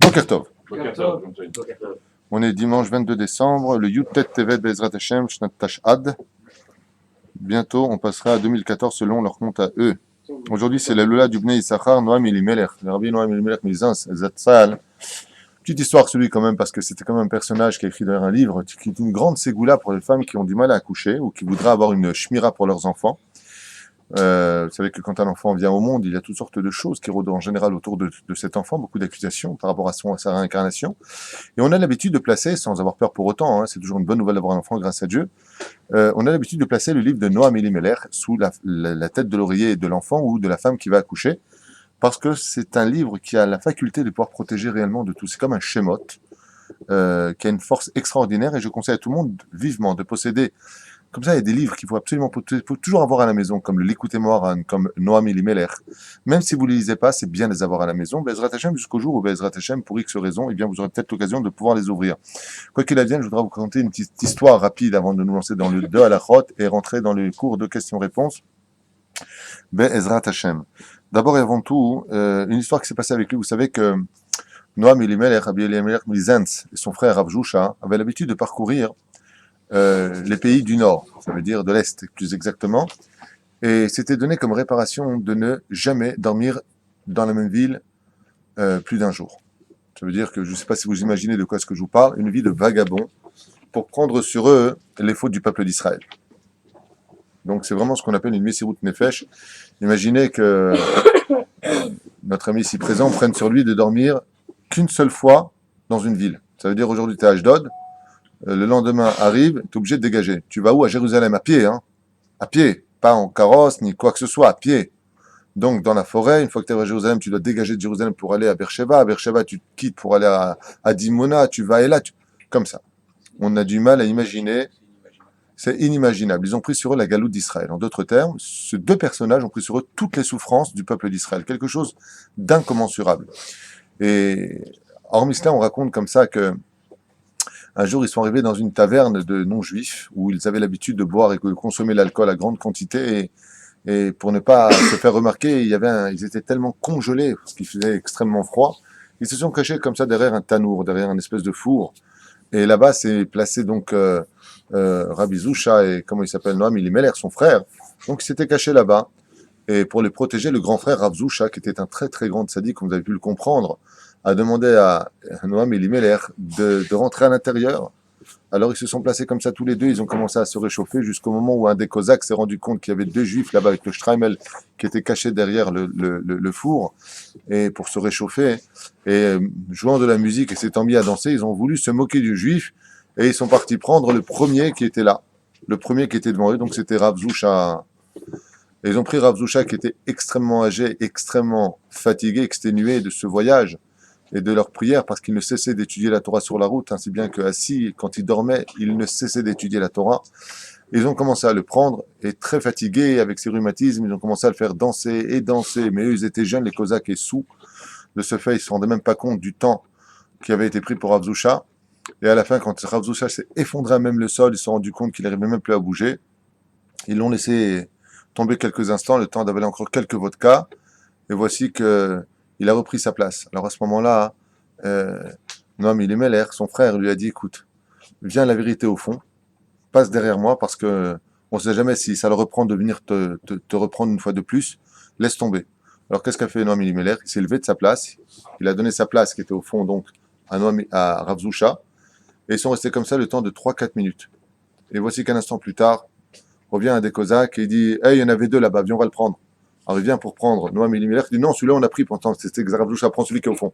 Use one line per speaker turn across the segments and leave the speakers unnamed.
Boker Tov.
Boker Tov.
On est dimanche 22 décembre, le Yud Tet Tevet Bezrat Hashem Shnat Tash'ad. Bientôt, on passera à 2014 selon leur compte à eux. Aujourd'hui, c'est la Lula du Bnei Issachar, Noam Elimelech. Le Rabbi Noam Elimelech Mizans, Zatzal. Petite histoire sur lui quand même, parce que c'était quand même un personnage qui a écrit dans un livre, qui est une grande ségoula pour les femmes qui ont du mal à accoucher ou qui voudraient avoir une shmira pour leurs enfants. Vous savez que quand un enfant vient au monde, il y a toutes sortes de choses qui rôdent en général autour de cet enfant, beaucoup d'accusations par rapport à sa réincarnation. Et on a l'habitude de placer, sans avoir peur pour autant, c'est toujours une bonne nouvelle d'avoir un enfant grâce à Dieu, on a l'habitude de placer le livre de Noam Elimelech sous la tête de l'oreiller de l'enfant ou de la femme qui va accoucher, parce que c'est un livre qui a la faculté de pouvoir protéger réellement de tout. C'est comme un Shemot, qui a une force extraordinaire, et je conseille à tout le monde vivement de posséder. Comme ça, il y a des livres qu'il faut absolument, faut toujours avoir à la maison, comme le Likutei Moharan, comme Noam Elimelech. Même si vous ne les lisez pas, c'est bien de les avoir à la maison. Bezrat Hashem, jusqu'au jour où Bezrat Hashem, pour X raisons, eh bien, vous aurez peut-être l'occasion de pouvoir les ouvrir. Quoi qu'il advienne, je voudrais vous raconter une petite histoire rapide avant de nous lancer dans le 2 à la Chot et rentrer dans le cours de questions-réponses. Bezrat Hashem. D'abord et avant tout, une histoire qui s'est passée avec lui. Vous savez que Noam Elimelech, Rabbi Elimelech Mizans, et son frère Rav Jusha, avaient l'habitude de parcourir les pays du Nord, ça veut dire de l'Est plus exactement, et c'était donné comme réparation de ne jamais dormir dans la même ville plus d'un jour. Ça veut dire que, je ne sais pas si vous imaginez de quoi est-ce que je vous parle, une vie de vagabond pour prendre sur eux les fautes du peuple d'Israël. Donc c'est vraiment ce qu'on appelle une Messirut Nefesh. Imaginez que notre ami ici présent prenne sur lui de dormir qu'une seule fois dans une ville. Ça veut dire aujourd'hui tu es à Ashdod, le lendemain arrive, tu es obligé de dégager. Tu vas où? À Jérusalem, à pied, hein? À pied, pas en carrosse, ni quoi que ce soit, à pied. Donc, dans la forêt, une fois que tu es à Jérusalem, tu dois dégager de Jérusalem pour aller à Beersheba. À Beersheba, tu te quittes pour aller à Dimona, tu vas et là, comme ça. On a du mal à imaginer, c'est inimaginable. Ils ont pris sur eux la galoute d'Israël. En d'autres termes, ces deux personnages ont pris sur eux toutes les souffrances du peuple d'Israël. Quelque chose d'incommensurable. Et hormis cela, on raconte comme ça que un jour, ils sont arrivés dans une taverne de non-juifs où ils avaient l'habitude de boire et de consommer l'alcool à grande quantité. Et pour ne pas se faire remarquer, ils étaient tellement congelés parce qu'il faisait extrêmement froid. Ils se sont cachés comme ça derrière un tanour, derrière un espèce de four. Et là-bas, s'est placé donc Rabbi Zusha et comment il s'appelle, Noam Elimelech, son frère. Donc, ils s'étaient cachés là-bas. Et pour les protéger, le grand frère Rav Zusha, qui était un très très grand tzaddik, comme vous avez pu le comprendre, a demandé à Noam Elimelech de rentrer à l'intérieur. Alors ils se sont placés comme ça tous les deux, ils ont commencé à se réchauffer jusqu'au moment où un des Cosaques s'est rendu compte qu'il y avait deux juifs là-bas avec le Streimel qui était caché derrière le four et pour se réchauffer et jouant de la musique et s'étant mis à danser, ils ont voulu se moquer du juif et ils sont partis prendre le premier qui était là, le premier qui était devant eux, donc c'était Rav Zusha. Et ils ont pris Rav Zusha qui était extrêmement âgé, extrêmement fatigué, exténué de ce voyage et de leur prière, parce qu'il ne cessait d'étudier la Torah sur la route, ainsi bien qu'assis, quand il dormait, il ne cessait d'étudier la Torah. Ils ont commencé à le prendre, et très fatigués, avec ses rhumatismes, ils ont commencé à le faire danser et danser, mais eux, ils étaient jeunes, les Cosaques, et sous. De ce fait, ils ne se rendaient même pas compte du temps qui avait été pris pour Rav Zusha. Et à la fin, quand Rav Zusha s'est effondré à même le sol, ils se sont rendus compte qu'il n'arrivait même plus à bouger. Ils l'ont laissé tomber quelques instants, le temps d'avaler encore quelques vodkas, et voici que il a repris sa place. Alors à ce moment-là, Noam Elimelech, son frère, lui a dit, écoute, viens la vérité au fond, passe derrière moi, parce que on ne sait jamais si ça le reprend de venir te reprendre une fois de plus, laisse tomber. Alors qu'est-ce qu'a fait Noam Elimelech? Il s'est levé de sa place, il a donné sa place, qui était au fond donc à Rav Zusha, et ils sont restés comme ça le temps de 3-4 minutes. Et voici qu'un instant plus tard, revient un des Cosaques et il dit, hey, il y en avait deux là-bas, viens, on va le prendre. Alors il vient pour prendre Noam Elimelech, il dit non, celui-là on a pris pendant, c'était Rav Zusha, prends celui qui est au fond.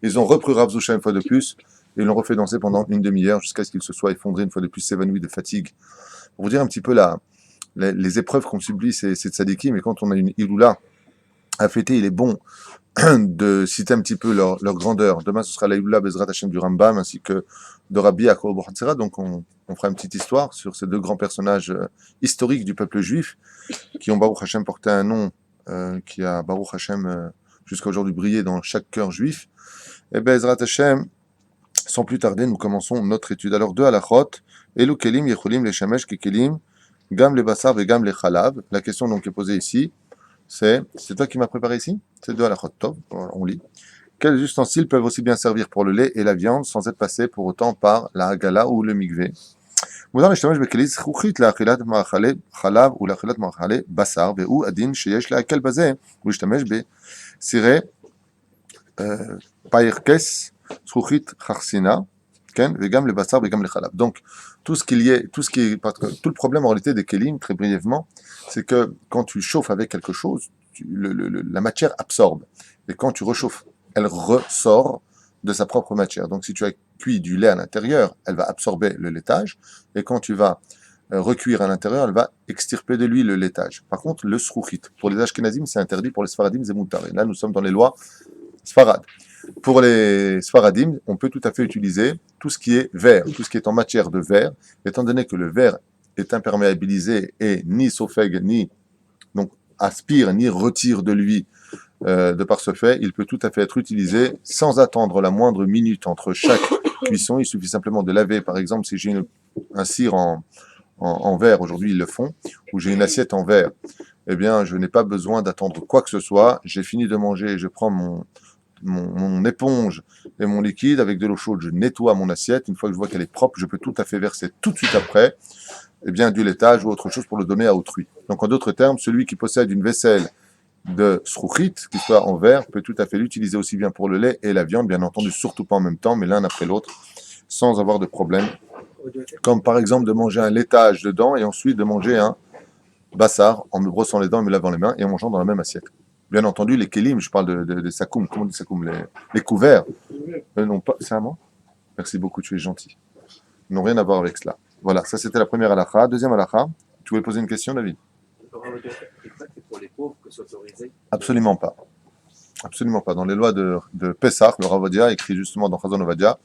Ils ont repris Rav Zusha une fois de plus, et ils l'ont refait danser pendant une demi-heure jusqu'à ce qu'il se soit effondré une fois de plus, s'évanouit de fatigue. Pour vous dire un petit peu les épreuves qu'on subit ces tzadikim, mais quand on a une Iloula à fêter, il est bon de citer un petit peu leur grandeur. Demain ce sera la Iloula Bezrat Hashem du Rambam, ainsi que de Rabbi Yaakov Bohatzera, donc on fera une petite histoire sur ces deux grands personnages historiques du peuple juif, qui ont Baruch Hashem porté un nom qui a Baruch Hashem jusqu'à aujourd'hui brillé dans chaque cœur juif. Et Bezrat Hashem, sans plus tarder, nous commençons notre étude. Alors, deux halachot, Elu kelim yecholim leshamesh kekelim, gam le basar ve gam le chalav. La question donc est posée ici, c'est toi qui m'as préparé ici? C'est deux halachot, top, on lit. Quels ustensiles peuvent aussi bien servir pour le lait et la viande sans être passés pour autant par la hagala ou le mikvé? מותר להשתמש בכלי זכוכית לאכילת מאכלי חלב ולאכילת מאכלי בשר, והוא הדין שיש להקל בזה ולהשתמש בסירי פיירקס, זכוכית חרסינה, כן? וגם לבשר וגם לחלב. Donc, tout le problème en réalité des kélim, très brièvement, c'est que quand tu chauffes avec quelque chose, la matière absorbe. Et quand tu rechauffes, elle ressort de sa propre matière. Donc, si tu as cuit du lait à l'intérieur, elle va absorber le laitage. Et quand tu vas recuire à l'intérieur, elle va extirper de lui le laitage. Par contre, le srouchit, pour les ashkenazim, c'est interdit, pour les sfaradim, c'est moutar. Et là, nous sommes dans les lois sfarad. Pour les sfaradim, on peut tout à fait utiliser tout ce qui est verre, tout ce qui est en matière de verre, étant donné que le verre est imperméabilisé et ni sofeg, ni donc aspire, ni retire de lui de par ce fait, il peut tout à fait être utilisé sans attendre la moindre minute entre chaque cuisson. Il suffit simplement de laver, par exemple, si j'ai un cire en verre, aujourd'hui ils le font, ou j'ai une assiette en verre, eh bien je n'ai pas besoin d'attendre quoi que ce soit. J'ai fini de manger, je prends mon éponge et mon liquide avec de l'eau chaude, je nettoie mon assiette. Une fois que je vois qu'elle est propre, je peux tout à fait verser tout de suite après eh bien, du laitage ou autre chose pour le donner à autrui. Donc en d'autres termes, celui qui possède une vaisselle de srouchit, qui soit en verre, peut tout à fait l'utiliser aussi bien pour le lait et la viande, bien entendu, surtout pas en même temps, mais l'un après l'autre, sans avoir de problème. Comme par exemple de manger un laitage dedans et ensuite de manger un bassar en me brossant les dents et me lavant les mains et en mangeant dans la même assiette. Bien entendu, les kelim, je parle des sakoum, comment on dit sakoum, les couverts, non pas, c'est à moi. Merci beaucoup, tu es gentil. Ils n'ont rien à voir avec cela. Voilà, ça c'était la première halakha. Deuxième halakha, tu voulais poser une question, David?
Pour les pauvres que c'est autorisé?
Absolument pas. Absolument pas. Dans les lois de Pessah, le Rav Ovadia écrit justement dans Chazon Ovadia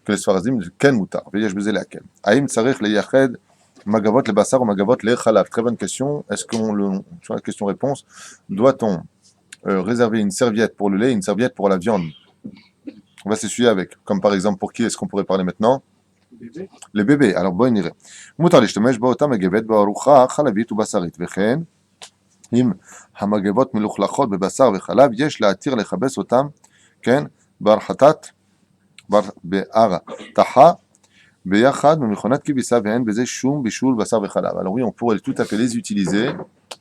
que les Sfarazim ken mutar. Veyesh bezel laken. Aïm tsarich le yached magavot le basar ou magavot le chalav. Très bonne question. Est-ce qu'on sur la question-réponse, doit-on réserver une serviette pour le lait et une serviette pour la viande? On va s'essuyer avec. Comme par exemple, pour qui est-ce qu'on pourrait parler maintenant?
Bébé.
Les bébés. Alors, bon, niré. Mutar l'ishtamesh ba'otam magavet ba'arucha chalavit ou basarit vechen. אם המגבות מלוכלכות בבשר וחלב, יש להתיר לכבס אותם, כן, בהרתחה ביחד במכונת כביסה ואין בזה שום בישול בשר וחלב. Alors oui, on pourrait tout à fait les utiliser.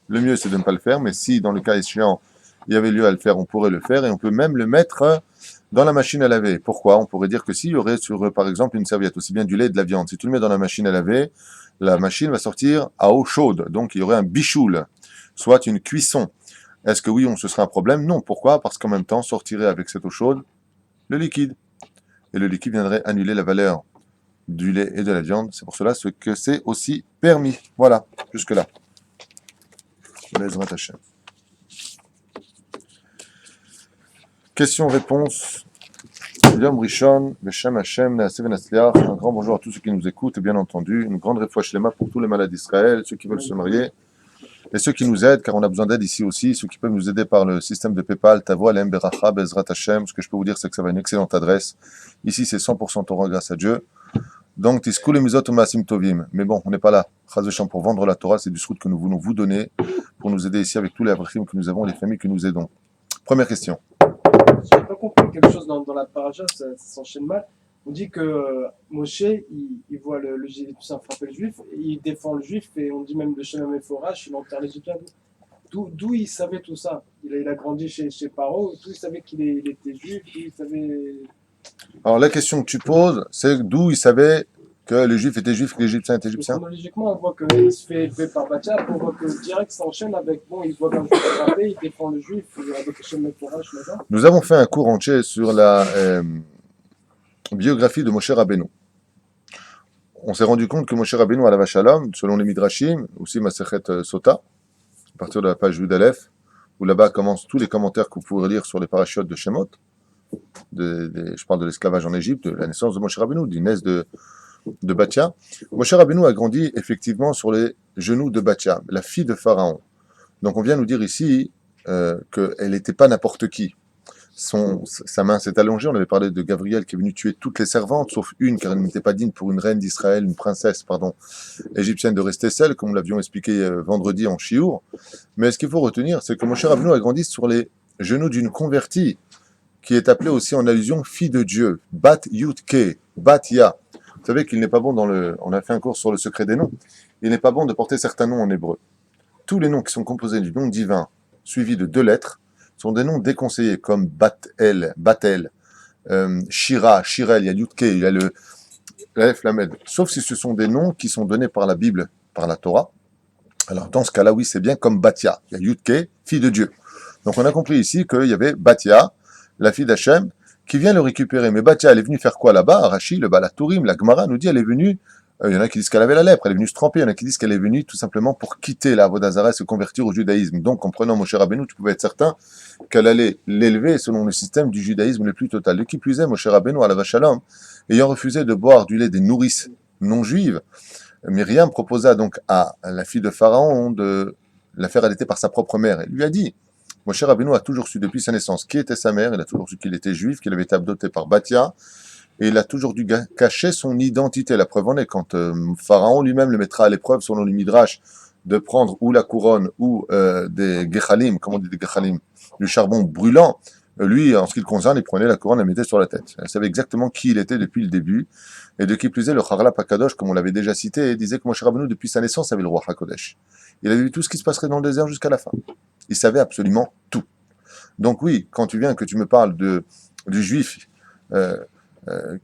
Le mieux, c'est de ne pas le faire, mais si dans le cas échéant, il y avait lieu à le faire, on pourrait le faire et on peut même le mettre dans la machine à laver. Pourquoi? On pourrait dire que s'il y aurait sur, par exemple, une serviette, aussi bien du lait et de la viande, si tu le mets dans la machine à laver, la machine va sortir à eau chaude, donc il y aurait un bichoul, soit une cuisson. Est-ce que oui, ce serait un problème? Non. Pourquoi? Parce qu'en même temps, sortirait avec cette eau chaude le liquide. Et le liquide viendrait annuler la valeur du lait et de la viande. C'est pour cela que c'est aussi permis. Voilà, jusque-là. Question-réponse. Yom Rishon, Beshem Hashem, Neaseh Venasliach. Un grand bonjour à tous ceux qui nous écoutent, et bien entendu, une grande refouach lema pour tous les malades d'Israël, ceux qui veulent se marier, et ceux qui nous aident, car on a besoin d'aide ici aussi, ceux qui peuvent nous aider par le système de PayPal, Tavo Alem Beracha Bezrat Hashem. Ce que je peux vous dire, c'est que ça va une excellente adresse. Ici, c'est 100% Torah grâce à Dieu. Donc, Tiskul Mizot Umasim Tovim. Mais bon, on n'est pas là, Chaz v'Shalom, pour vendre la Torah, c'est du srout que nous voulons vous donner, pour nous aider ici avec tous les avrachim que nous avons, les familles que nous aidons. Première question.
Je n'ai pas compris quelque chose dans la paracha, ça s'enchaîne mal. On dit que Moshe, il voit le Égyptien frapper le juif, il défend le juif, et on dit même de Shalom et Forage, il enterre l'Égyptien. D'où il savait tout ça? Il a grandi chez Paro, d'où il savait qu'il était juif, d'où il savait...
Alors, la question que tu poses, c'est d'où il savait que les juifs étaient juifs, que l'Égyptien était égyptien?
Chronologiquement, on voit qu'il se fait élever par Batia, on voit que direct ça enchaîne avec, bon, il voit qu'un juif frappé, il défend le juif, avec Shalom et Forage, là-bas.
Nous avons fait un cours entier sur la biographie de Moshe Rabbeinu. On s'est rendu compte que Moshe Rabbeinu à la Shalom, selon les Midrashim, aussi Masechet Sota, à partir de la page Yud Aleph, où là-bas commencent tous les commentaires que vous pourrez lire sur les parachutes de Shemot. Je parle de l'esclavage en Égypte, de la naissance de Moshe Rabbeinu, du naissance de Batia. Moshe Rabbeinu a grandi effectivement sur les genoux de Batia, la fille de Pharaon. Donc on vient nous dire ici qu'elle n'était pas n'importe qui. Sa main s'est allongée. On avait parlé de Gabriel qui est venu tuer toutes les servantes, sauf une, car elle n'était pas digne pour une reine d'Israël, une princesse, égyptienne, de rester seule, comme nous l'avions expliqué vendredi en Chiour. Mais ce qu'il faut retenir, c'est que Moshe Rabbeinu a grandi sur les genoux d'une convertie, qui est appelée aussi en allusion fille de Dieu, Bat Yutke, Bat Ya. Vous savez qu'il n'est pas bon on a fait un cours sur le secret des noms, il n'est pas bon de porter certains noms en hébreu. Tous les noms qui sont composés du nom divin, suivis de 2 lettres, sont des noms déconseillés, comme Batel, Shira, Shirel, il y a Yutke, il y a le Aleph Lamed. Sauf si ce sont des noms qui sont donnés par la Bible, par la Torah. Alors dans ce cas-là, oui, c'est bien comme Batia. Il y a Yutke, fille de Dieu. Donc on a compris ici qu'il y avait Batia, la fille d'Hachem, qui vient le récupérer. Mais Batia, elle est venue faire quoi là-bas? Rashi, le Balatourim, la Gemara nous dit, elle est venue, il y en a qui disent qu'elle avait la lèpre, elle est venue se tremper, il y en a qui disent qu'elle est venue tout simplement pour quitter la Avodah Zarah et se convertir au judaïsme. Donc en prenant Moshe Rabbeinu, tu pouvais être certain qu'elle allait l'élever selon le système du judaïsme le plus total. De qui plus est, Moshe Rabbeinu, à la Shalom, ayant refusé de boire du lait des nourrices non juives, Myriam proposa donc à la fille de Pharaon de la faire allaiter par sa propre mère. Elle lui a dit, Moshe Rabbeinu a toujours su depuis sa naissance qui était sa mère, il a toujours su qu'il était juif, qu'il avait été adopté par Batia, et il a toujours dû cacher son identité. La preuve en est quand Pharaon lui-même le mettra à l'épreuve selon le Midrash de prendre ou la couronne ou des gechalim, comment on dit des gechalim, du charbon brûlant. Lui, en ce qui le concerne, il prenait la couronne et la mettait sur la tête. Elle savait exactement qui il était depuis le début. Et de qui plus est, le Charlap HaKadosh, comme on l'avait déjà cité, disait que Moshe Rabbeinu, depuis sa naissance, avait le roi HaKodesh. Il avait vu tout ce qui se passerait dans le désert jusqu'à la fin. Il savait absolument tout. Donc oui, quand tu viens, que tu me parles du juif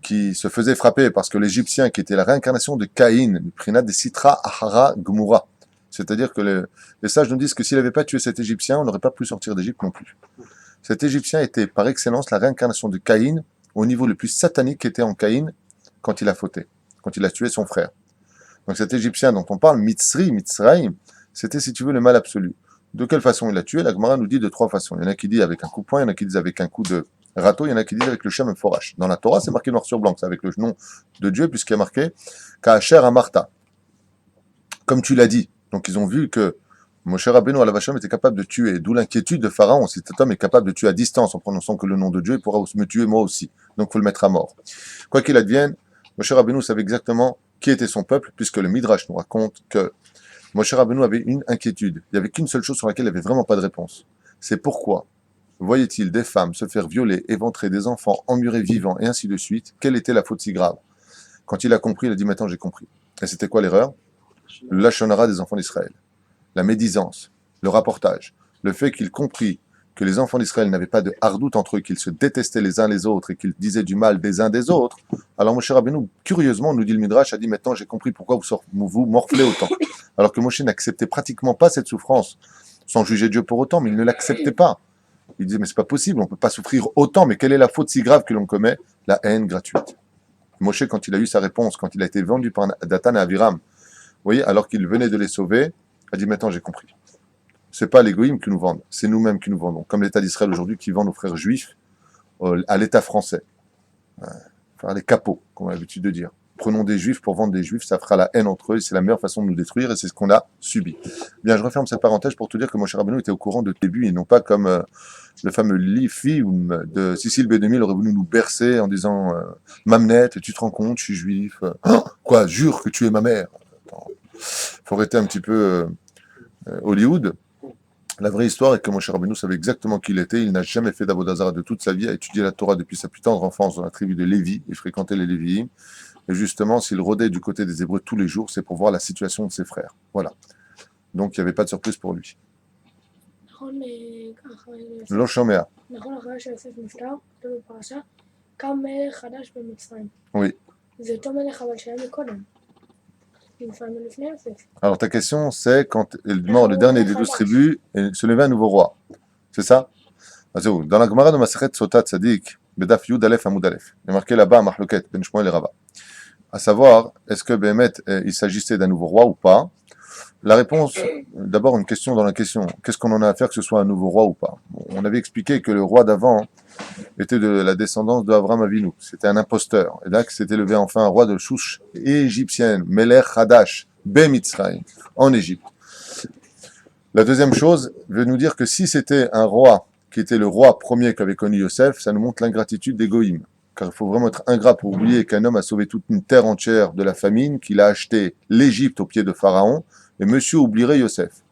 qui se faisait frapper parce que l'Égyptien, qui était la réincarnation de Caïn, le Prinat de Sitra Ahara Gomura, c'est-à-dire que les sages nous disent que s'il n'avait pas tué cet Égyptien, on n'aurait pas pu sortir d'Égypte non plus. Cet Égyptien était par excellence la réincarnation de Caïn au niveau le plus satanique qui était en Caïn quand il a fauté, quand il a tué son frère. Donc cet Égyptien dont on parle, Mitzraïm, c'était si tu veux le mal absolu. De quelle façon il l'a tué? La Gemara nous dit de 3 façons. Il y en a qui disent avec un coup de poing, il y en a qui disent avec un coup de râteau, il y en a qui disent avec le Shem Forash. Dans la Torah, c'est marqué noir sur blanc, c'est avec le nom de Dieu, puisqu'il y a marqué Ka'asher Amarta. Comme tu l'as dit. Donc ils ont vu que Moshe Rabbeinu à la Vachem était capable de tuer, d'où l'inquiétude de Pharaon. Si cet homme est capable de tuer à distance en prononçant que le nom de Dieu, il pourra me tuer moi aussi. Donc il faut le mettre à mort. Quoi qu'il advienne, Moshe Rabbeinu savait exactement qui était son peuple, puisque le Midrash nous raconte que Moshe Rabbeinu avait une inquiétude. Il n'y avait qu'une seule chose sur laquelle il n'avait vraiment pas de réponse. C'est pourquoi voyait-il des femmes se faire violer, éventrer des enfants, emmurer vivants, et ainsi de suite? Quelle était la faute si grave? Quand il a compris, il a dit maintenant j'ai compris. Et c'était quoi l'erreur? Le Lashon Hara des enfants d'Israël. La médisance, le rapportage, le fait qu'il comprit que les enfants d'Israël n'avaient pas de hardout entre eux, qu'ils se détestaient les uns les autres et qu'ils disaient du mal des uns des autres. Alors Moshe Rabbeinu, curieusement, nous dit le Midrash, a dit maintenant j'ai compris pourquoi vous morflez autant. Alors que Moshe n'acceptait pratiquement pas cette souffrance, sans juger Dieu pour autant, mais il ne l'acceptait pas. Il disait mais c'est pas possible, on peut pas souffrir autant, mais quelle est la faute si grave que l'on commet? La haine gratuite. Moshe, quand il a eu sa réponse, quand il a été vendu par Dathan et Aviram, vous voyez, alors qu'il venait de les sauver, a dit maintenant j'ai compris. C'est pas les goïms qui nous vendent, c'est nous-mêmes qui nous vendons. Comme l'État d'Israël aujourd'hui qui vend nos frères juifs à l'État français. Faire les capots, comme on a l'habitude de dire. Prenons des juifs pour vendre des juifs, ça fera la haine entre eux, c'est la meilleure façon de nous détruire et c'est ce qu'on a subi. Bien, je referme cette parenthèse pour te dire que Moshe Rabbeinu était au courant de début et non pas comme le fameux Lifioum de Cécile B2000 aurait voulu nous bercer en disant Mamnette, tu te rends compte, je suis juif. Quoi, jure que tu es ma mère. Faut arrêter un petit peu Hollywood. La vraie histoire est que Moshe Rabbeinu savait exactement qui il était. Il n'a jamais fait d'Avodah Zarah de toute sa vie, a étudié la Torah depuis sa plus tendre enfance dans la tribu de Lévi. Il fréquentait les Lévi'im. Et justement, s'il rôdait du côté des Hébreux tous les jours, c'est pour voir la situation de ses frères. Voilà. Donc, il n'y avait pas de surprise pour lui. לא שומע.
נכון, אחרי שיוסף נפטר, כתוב בפרשה, קם מלך חדש במצרים.
Oui.
זה אותו מלך אבל שהיה מקודם. לפעמים לפני יוסף.
Alors, ta question, c'est quand est mort le dernier des 12 tribus et se levait un nouveau roi. C'est ça? Dans la Gemara de Masechet Sota Tzadik, Bedaf Yud Aleph Amud Aleph, il est marqué là-bas, Mahloket, Ben Shmuel et Rava. À savoir, est-ce que Béhémet, il s'agissait d'un nouveau roi ou pas? La réponse, d'abord une question dans la question. Qu'est-ce qu'on en a à faire que ce soit un nouveau roi ou pas? On avait expliqué que le roi d'avant était de la descendance d'Avram Avinu. C'était un imposteur. Et là, que s'était levé enfin un roi de souche égyptienne, Melech Hadash, Bemitzraïm, en Égypte. La deuxième chose veut nous dire que si c'était un roi qui était le roi premier qu'avait connu Yosef, ça nous montre l'ingratitude des Goïms. Car il faut vraiment être ingrat pour oublier qu'un homme a sauvé toute une terre entière de la famine, qu'il a acheté l'Égypte au pied de Pharaon, et monsieur oublierait Yosef.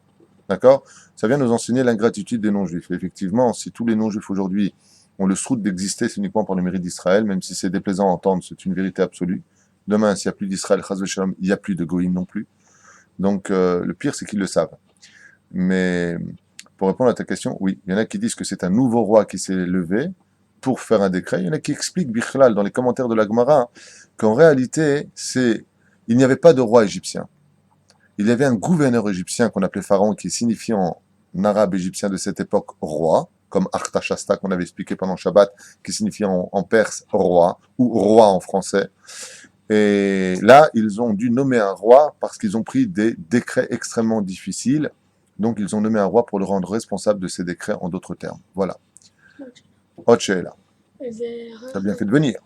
D'accord? Ça vient nous enseigner l'ingratitude des non-juifs. Effectivement, si tous les non-juifs aujourd'hui On le souhaite d'exister, c'est uniquement par le mérite d'Israël, même si c'est déplaisant à entendre, c'est une vérité absolue. Demain, s'il n'y a plus d'Israël, chas v'shalom, il n'y a plus de goïm non plus. Donc, le pire, c'est qu'ils le savent. Mais, pour répondre à ta question, oui, il y en a qui disent que c'est un nouveau roi qui s'est levé pour faire un décret. Il y en a qui expliquent, Bichlal, dans les commentaires de la Gemara, qu'en réalité, il n'y avait pas de roi égyptien. Il y avait un gouverneur égyptien qu'on appelait Pharaon, qui signifie en arabe égyptien de cette époque roi, comme Artashasta qu'on avait expliqué pendant Shabbat, qui signifie en perse roi, ou roi en français. Et là, ils ont dû nommer un roi parce qu'ils ont pris des décrets extrêmement difficiles. Donc, ils ont nommé un roi pour le rendre responsable de ces décrets, en d'autres termes. Voilà. עוד שאלה. אתה bien fait de venir.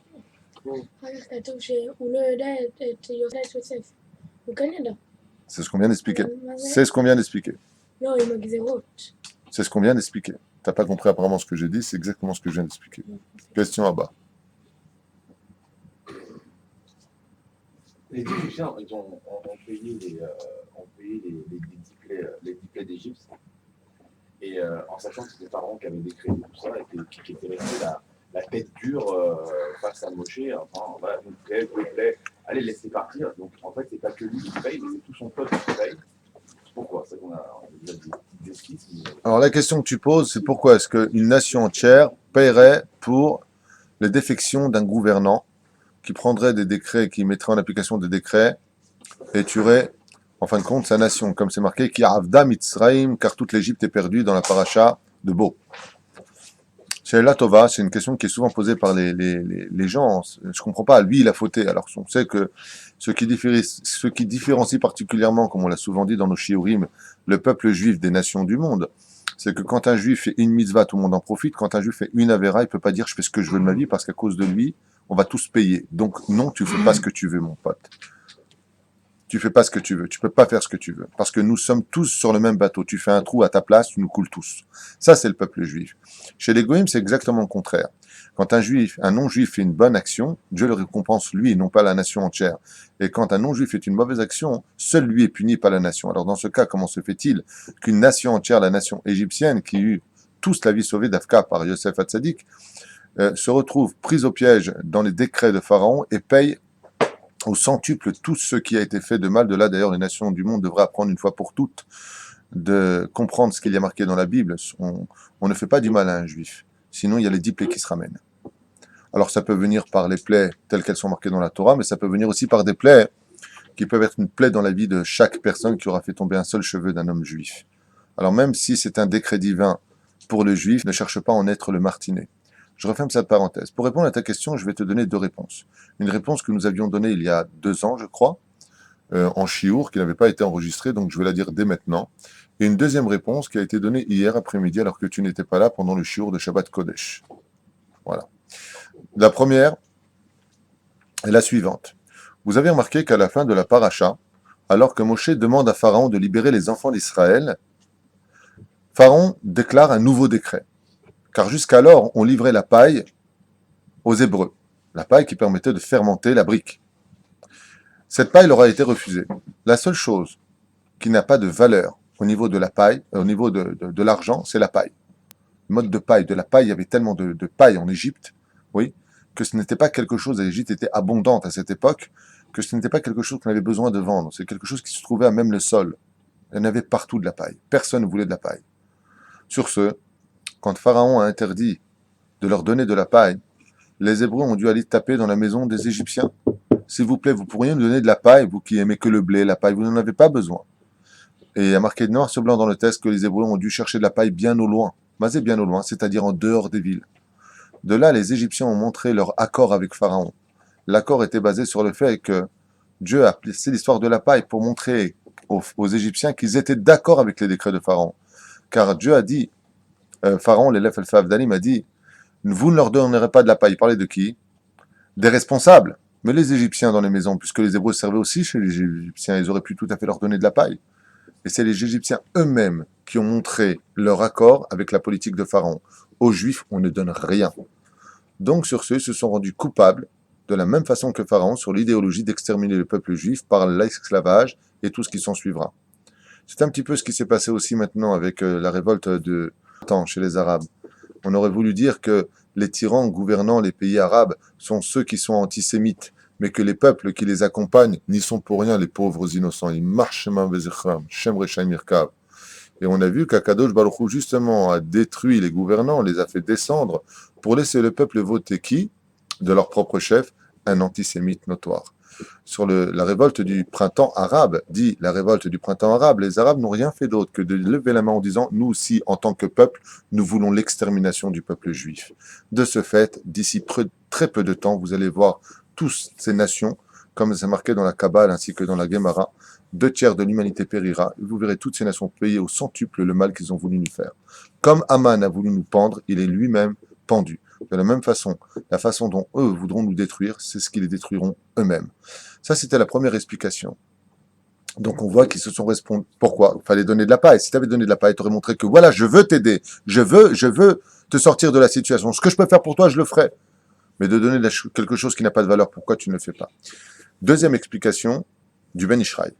אחר כך כתוב שהוא לא יודע את יוסף. הוא כן ידע.
C'est ce qu'on vient d'expliquer.
מה זה?
C'est ce qu'on vient d'expliquer.
לא, עם הגזירות.
C'est ce qu'on vient d'expliquer. T'as pas compris apparemment ce que j'ai dit, c'est exactement ce que je viens d'expliquer. Question à bas.
Les Égyptiens, ils ont payé les 10 plaies d'Égypte, et en sachant que c'était Pharaon qui avait décrété tout ça, et qui était resté la tête dure face à Moshe, enfin, voilà, une plaie, deux plaies, allez, laissez partir. Donc en fait, c'est pas que lui qui paye, mais c'est tout son peuple qui paye. Pourquoi? C'est qu'on a déjà des esquisses.
Alors la question que tu poses, c'est pourquoi est-ce qu'une nation entière paierait pour les défections d'un gouvernant qui prendrait des décrets, qui mettrait en application des décrets et tuerait, en fin de compte, sa nation, comme c'est marqué, qui avda Mitzraïm, car toute l'Égypte est perdue dans la paracha de Bo. C'est la Tova, c'est une question qui est souvent posée par les gens. Je comprends pas, lui il a fauté. Alors on sait que ce qui différencie particulièrement, comme on l'a souvent dit dans nos shiurim, le peuple juif des nations du monde, c'est que quand un juif fait une mitzvah, tout le monde en profite. Quand un juif fait une avéra, il peut pas dire je fais ce que je veux de ma vie parce qu'à cause de lui, on va tous payer. Donc non, tu fais pas ce que tu veux, mon pote. Tu fais pas ce que tu veux. Tu peux pas faire ce que tu veux. Parce que nous sommes tous sur le même bateau. Tu fais un trou à ta place, tu nous coules tous. Ça, c'est le peuple juif. Chez les goïms, c'est exactement le contraire. Quand un non-juif fait une bonne action, Dieu le récompense lui et non pas la nation entière. Et quand un non-juif fait une mauvaise action, seul lui est puni, pas la nation. Alors dans ce cas, comment se fait-il qu'une nation entière, la nation égyptienne, qui eut tous la vie sauvée d'Afka par Yosef Hatzadik, se retrouve prise au piège dans les décrets de Pharaon et paye au centuple tout ce qui a été fait de mal. De là, d'ailleurs, les nations du monde devraient apprendre une fois pour toutes de comprendre ce qu'il y a marqué dans la Bible. On ne fait pas du mal à un juif. Sinon, il y a les 10 plaies qui se ramènent. Alors, ça peut venir par les plaies telles qu'elles sont marquées dans la Torah, mais ça peut venir aussi par des plaies qui peuvent être une plaie dans la vie de chaque personne qui aura fait tomber un seul cheveu d'un homme juif. Alors, même si c'est un décret divin pour le juif, ne cherche pas à en être le martinet. Je referme cette parenthèse. Pour répondre à ta question, je vais te donner 2 réponses. Une réponse que nous avions donnée il y a 2 ans, je crois, en chiour, qui n'avait pas été enregistrée, donc je vais la dire dès maintenant. Et une deuxième réponse qui a été donnée hier après-midi, alors que tu n'étais pas là pendant le chiour de Shabbat Kodesh. Voilà. La première est la suivante. Vous avez remarqué qu'à la fin de la paracha, alors que Moshe demande à Pharaon de libérer les enfants d'Israël, Pharaon déclare un nouveau décret. Car jusqu'alors, on livrait la paille aux Hébreux. La paille qui permettait de fermenter la brique. Cette paille leur a été refusée. La seule chose qui n'a pas de valeur au niveau de la paille, au niveau de l'argent, c'est la paille. Le mode de paille, de la paille, il y avait tellement de paille en Égypte, oui, que ce n'était pas quelque chose, l'Égypte était abondante à cette époque, que ce n'était pas quelque chose qu'on avait besoin de vendre. C'est quelque chose qui se trouvait à même le sol. Il y en avait partout de la paille. Personne ne voulait de la paille. Sur ce, quand Pharaon a interdit de leur donner de la paille, les Hébreux ont dû aller taper dans la maison des Égyptiens. S'il vous plaît, vous pourriez nous donner de la paille, vous qui aimez que le blé, la paille, vous n'en avez pas besoin. Et il y a marqué noir sur blanc dans le texte que les Hébreux ont dû chercher de la paille bien au loin, mais bien au loin, c'est-à-dire en dehors des villes. De là, les Égyptiens ont montré leur accord avec Pharaon. L'accord était basé sur le fait que Dieu a placé l'histoire de la paille pour montrer aux Égyptiens qu'ils étaient d'accord avec les décrets de Pharaon. Car Dieu a dit, Pharaon, l'élève Al-Favdalim a dit, vous ne leur donnerez pas de la paille. Il parlait de qui? Des responsables. Mais les Égyptiens dans les maisons, puisque les Hébreux servaient aussi chez les Égyptiens, ils auraient pu tout à fait leur donner de la paille. Et c'est les Égyptiens eux-mêmes qui ont montré leur accord avec la politique de Pharaon. Aux Juifs, on ne donne rien. Donc sur ce, ils se sont rendus coupables, de la même façon que Pharaon, sur l'idéologie d'exterminer le peuple juif par l'esclavage et tout ce qui s'en suivra. C'est un petit peu ce qui s'est passé aussi maintenant avec la révolte de temps chez les Arabes. On aurait voulu dire que les tyrans gouvernant les pays arabes sont ceux qui sont antisémites, mais que les peuples qui les accompagnent n'y sont pour rien les pauvres innocents. Ils marchent Shem Rechaim Yirkav. Et on a vu qu'Akadosh Baruch Hu, justement, a détruit les gouvernants, les a fait descendre pour laisser le peuple voter qui? De leur propre chef, un antisémite notoire. Sur la révolte du printemps arabe, dit la révolte du printemps arabe, les Arabes n'ont rien fait d'autre que de lever la main en disant, nous aussi, en tant que peuple, nous voulons l'extermination du peuple juif. De ce fait, d'ici très peu de temps, vous allez voir toutes ces nations, comme c'est marqué dans la Kabbale ainsi que dans la Gemara, 2/3 de l'humanité périra, et vous verrez toutes ces nations payer au centuple le mal qu'ils ont voulu nous faire. Comme Aman a voulu nous pendre, il est lui-même pendu. De la même façon, la façon dont eux voudront nous détruire, c'est ce qu'ils les détruiront eux-mêmes. Ça, c'était la première explication. Donc on voit qu'ils se sont responsés. Pourquoi? Il fallait donner de la paille. Si tu avais donné de la paille, tu aurais montré que voilà, je veux t'aider, je veux te sortir de la situation. Ce que je peux faire pour toi, je le ferai. Mais de donner quelque chose qui n'a pas de valeur, pourquoi tu ne le fais pas? Deuxième explication du Ben Ishraï.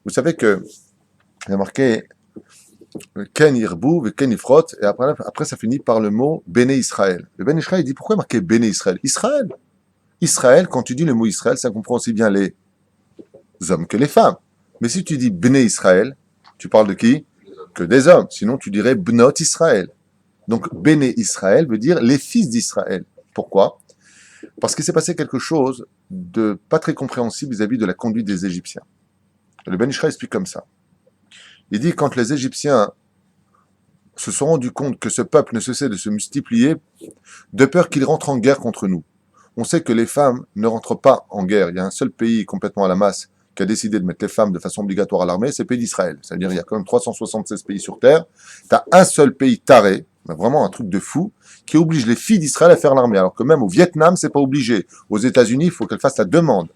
Vous savez que il y a marqué Ken Irbou et Ken Ifrot, et après ça finit par le mot Béné Israël. Le Ben Ishraï dit pourquoi marqué Béné Israël? Israël. Israël, quand tu dis le mot Israël, ça comprend aussi bien les hommes que les femmes. Mais si tu dis Béné Israël, tu parles de qui? Que des hommes. Sinon, tu dirais Bnot Israël. Donc, Béné Israël veut dire les fils d'Israël. Pourquoi? Parce qu'il s'est passé quelque chose de pas très compréhensible vis-à-vis de la conduite des Égyptiens. Le Ben Ishraï explique comme ça. Il dit quand les Égyptiens se sont rendus compte que ce peuple ne cessait de se multiplier, de peur qu'il rentre en guerre contre nous. On sait que les femmes ne rentrent pas en guerre. Il y a un seul pays complètement à la masse qui a décidé de mettre les femmes de façon obligatoire à l'armée, c'est le pays d'Israël. C'est-à-dire il y a quand même 376 pays sur Terre. Tu as un seul pays taré, vraiment un truc de fou, qui oblige les filles d'Israël à faire l'armée. Alors que même au Vietnam, c'est pas obligé. Aux États-Unis, il faut qu'elles fassent la demande.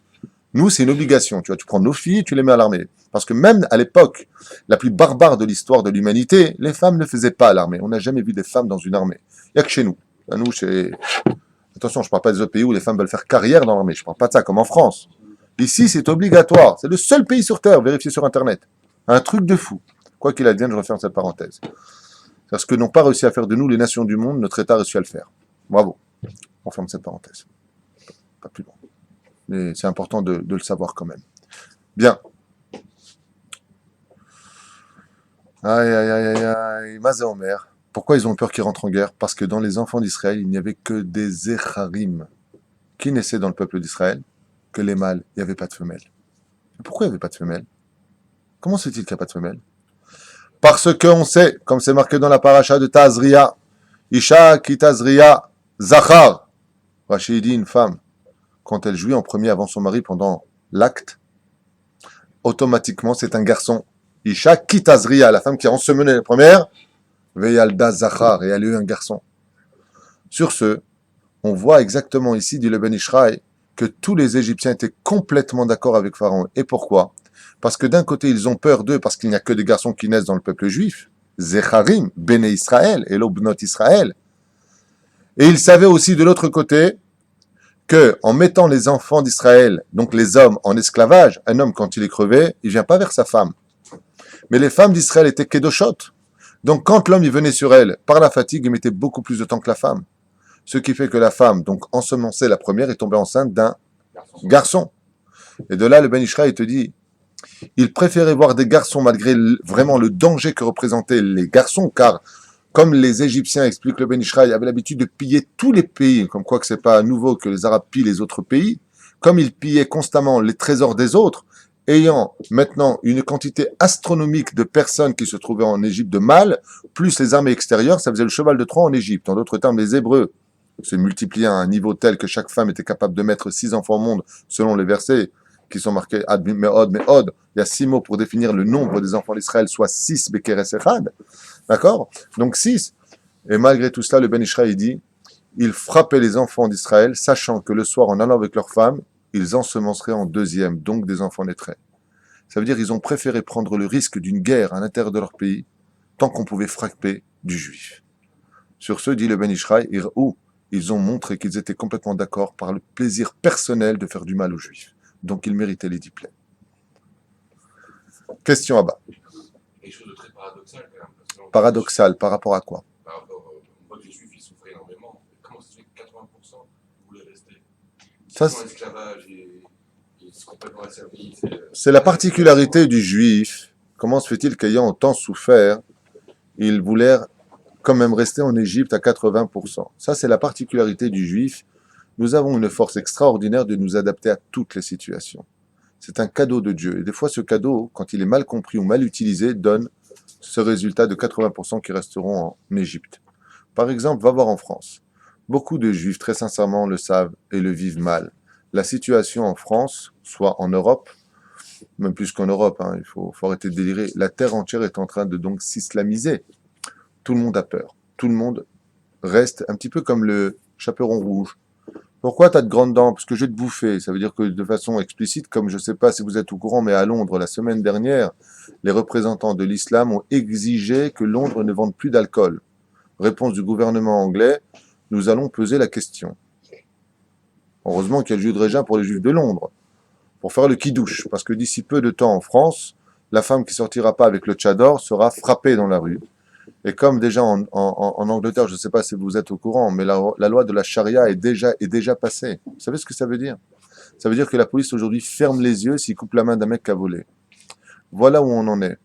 Nous, c'est une obligation. Tu vois, tu prends nos filles, tu les mets à l'armée. Parce que même à l'époque la plus barbare de l'histoire de l'humanité, les femmes ne faisaient pas l'armée. On n'a jamais vu des femmes dans une armée. Il n'y a que chez nous. À nous, attention, je ne parle pas des autres pays où les femmes veulent faire carrière dans l'armée. Je ne parle pas de ça, comme en France. Ici, c'est obligatoire. C'est le seul pays sur Terre, vérifiez sur Internet. Un truc de fou. Quoi qu'il advienne, je referme cette parenthèse. Parce que n'ont pas réussi à faire de nous les nations du monde, notre État a réussi à le faire. Bravo. On ferme cette parenthèse. Pas plus loin. Mais c'est important de le savoir quand même. Bien. Aïe, aïe, aïe, aïe, aïe. Mazé Omer. Pourquoi ils ont peur qu'ils rentrent en guerre? Parce que dans les enfants d'Israël, il n'y avait que des Echarim. Qui naissaient dans le peuple d'Israël? Que les mâles. Il n'y avait pas de femelles. Mais pourquoi il n'y avait pas de femelles? Comment se fait-il qu'il n'y a pas de femelles? Parce qu'on sait, comme c'est marqué dans la paracha de Tazria, Isha ki Tazria Zachar. Rachid dit une femme, quand elle jouit en premier avant son mari pendant l'acte, automatiquement c'est un garçon. Isha ki Tazria, la femme qui a ensemené la première, Veyalda Zachar, et elle a eu un garçon. Sur ce, on voit exactement ici, dit le Ben Ishraï, que tous les Égyptiens étaient complètement d'accord avec Pharaon. Et pourquoi? Parce que d'un côté, ils ont peur d'eux, parce qu'il n'y a que des garçons qui naissent dans le peuple juif. Zecharim, Béné Israël, et l'Obnot Israël. Et ils savaient aussi de l'autre côté que, en mettant les enfants d'Israël, donc les hommes, en esclavage, un homme, quand il est crevé, il ne vient pas vers sa femme. Mais les femmes d'Israël étaient kedoshot. Donc quand l'homme il venait sur elle, par la fatigue, il mettait beaucoup plus de temps que la femme. Ce qui fait que la femme, donc ensemencée la première, est tombée enceinte d'un garçon. Et de là, le Ben Ishraï te dit, il préférait voir des garçons malgré vraiment le danger que représentaient les garçons, car comme les Égyptiens, expliquent le Ben Ishraï, avaient l'habitude de piller tous les pays, comme quoi que c'est pas nouveau que les Arabes pillent les autres pays, comme ils pillaient constamment les trésors des autres, ayant maintenant une quantité astronomique de personnes qui se trouvaient en Égypte de mâles, plus les armées extérieures, ça faisait le cheval de Troie en Égypte. En d'autres termes, les Hébreux se multipliaient à un niveau tel que chaque femme était capable de mettre 6 enfants au monde, selon les versets qui sont marqués Ad Me'od Me'od. Il y a 6 mots pour définir le nombre des enfants d'Israël, soit 6 Bekeres Echad. D'accord? Donc 6. Et malgré tout cela, le Ben Ishraï dit, ils frappaient les enfants d'Israël, sachant que le soir, en allant avec leurs femmes, ils ensemenceraient en deuxième, donc des enfants naîtraient. Ça veut dire qu'ils ont préféré prendre le risque d'une guerre à l'intérieur de leur pays, tant qu'on pouvait frapper du juif. Sur ce, dit le Ben Ishraï, ils ont montré qu'ils étaient complètement d'accord par le plaisir personnel de faire du mal aux juifs. Donc ils méritaient les 10 plaies. Question à bas.
Quelque chose de très paradoxal quand même.
Paradoxal, par rapport à quoi?
Par rapport au mode les juifs, ils souffraient énormément. voulaient rester.
Ça,
Ils sont en esclavage, ils sont complètement asservis.
c'est la particularité du juif. Comment se fait-il qu'ayant tant souffert, il voulait quand même rester en Égypte à 80%? Ça, c'est la particularité du juif. Nous avons une force extraordinaire de nous adapter à toutes les situations. C'est un cadeau de Dieu. Et des fois, ce cadeau, quand il est mal compris ou mal utilisé, donne ce résultat de 80% qui resteront en Égypte. Par exemple, va voir en France. Beaucoup de juifs, très sincèrement, le savent et le vivent mal. La situation en France, soit en Europe, même plus qu'en Europe, hein, il faut arrêter de délirer, la terre entière est en train de donc s'islamiser. Tout le monde a peur. Tout le monde reste un petit peu comme le chaperon rouge. Pourquoi tu as de grandes dents? Parce que je vais te bouffer. Ça veut dire que de façon explicite, comme je ne sais pas si vous êtes au courant, mais à Londres, la semaine dernière, les représentants de l'islam ont exigé que Londres ne vende plus d'alcool. Réponse du gouvernement anglais, nous allons peser la question. Heureusement qu'il y a le jus de raisin pour les juifs de Londres, pour faire le kidouche, parce que d'ici peu de temps en France, la femme qui sortira pas avec le tchador sera frappée dans la rue. Et comme déjà en Angleterre, je ne sais pas si vous êtes au courant, mais la loi de la charia est déjà passée. Vous savez ce que ça veut dire? Ça veut dire que la police aujourd'hui ferme les yeux s'il coupe la main d'un mec qui a volé. Voilà où on en est.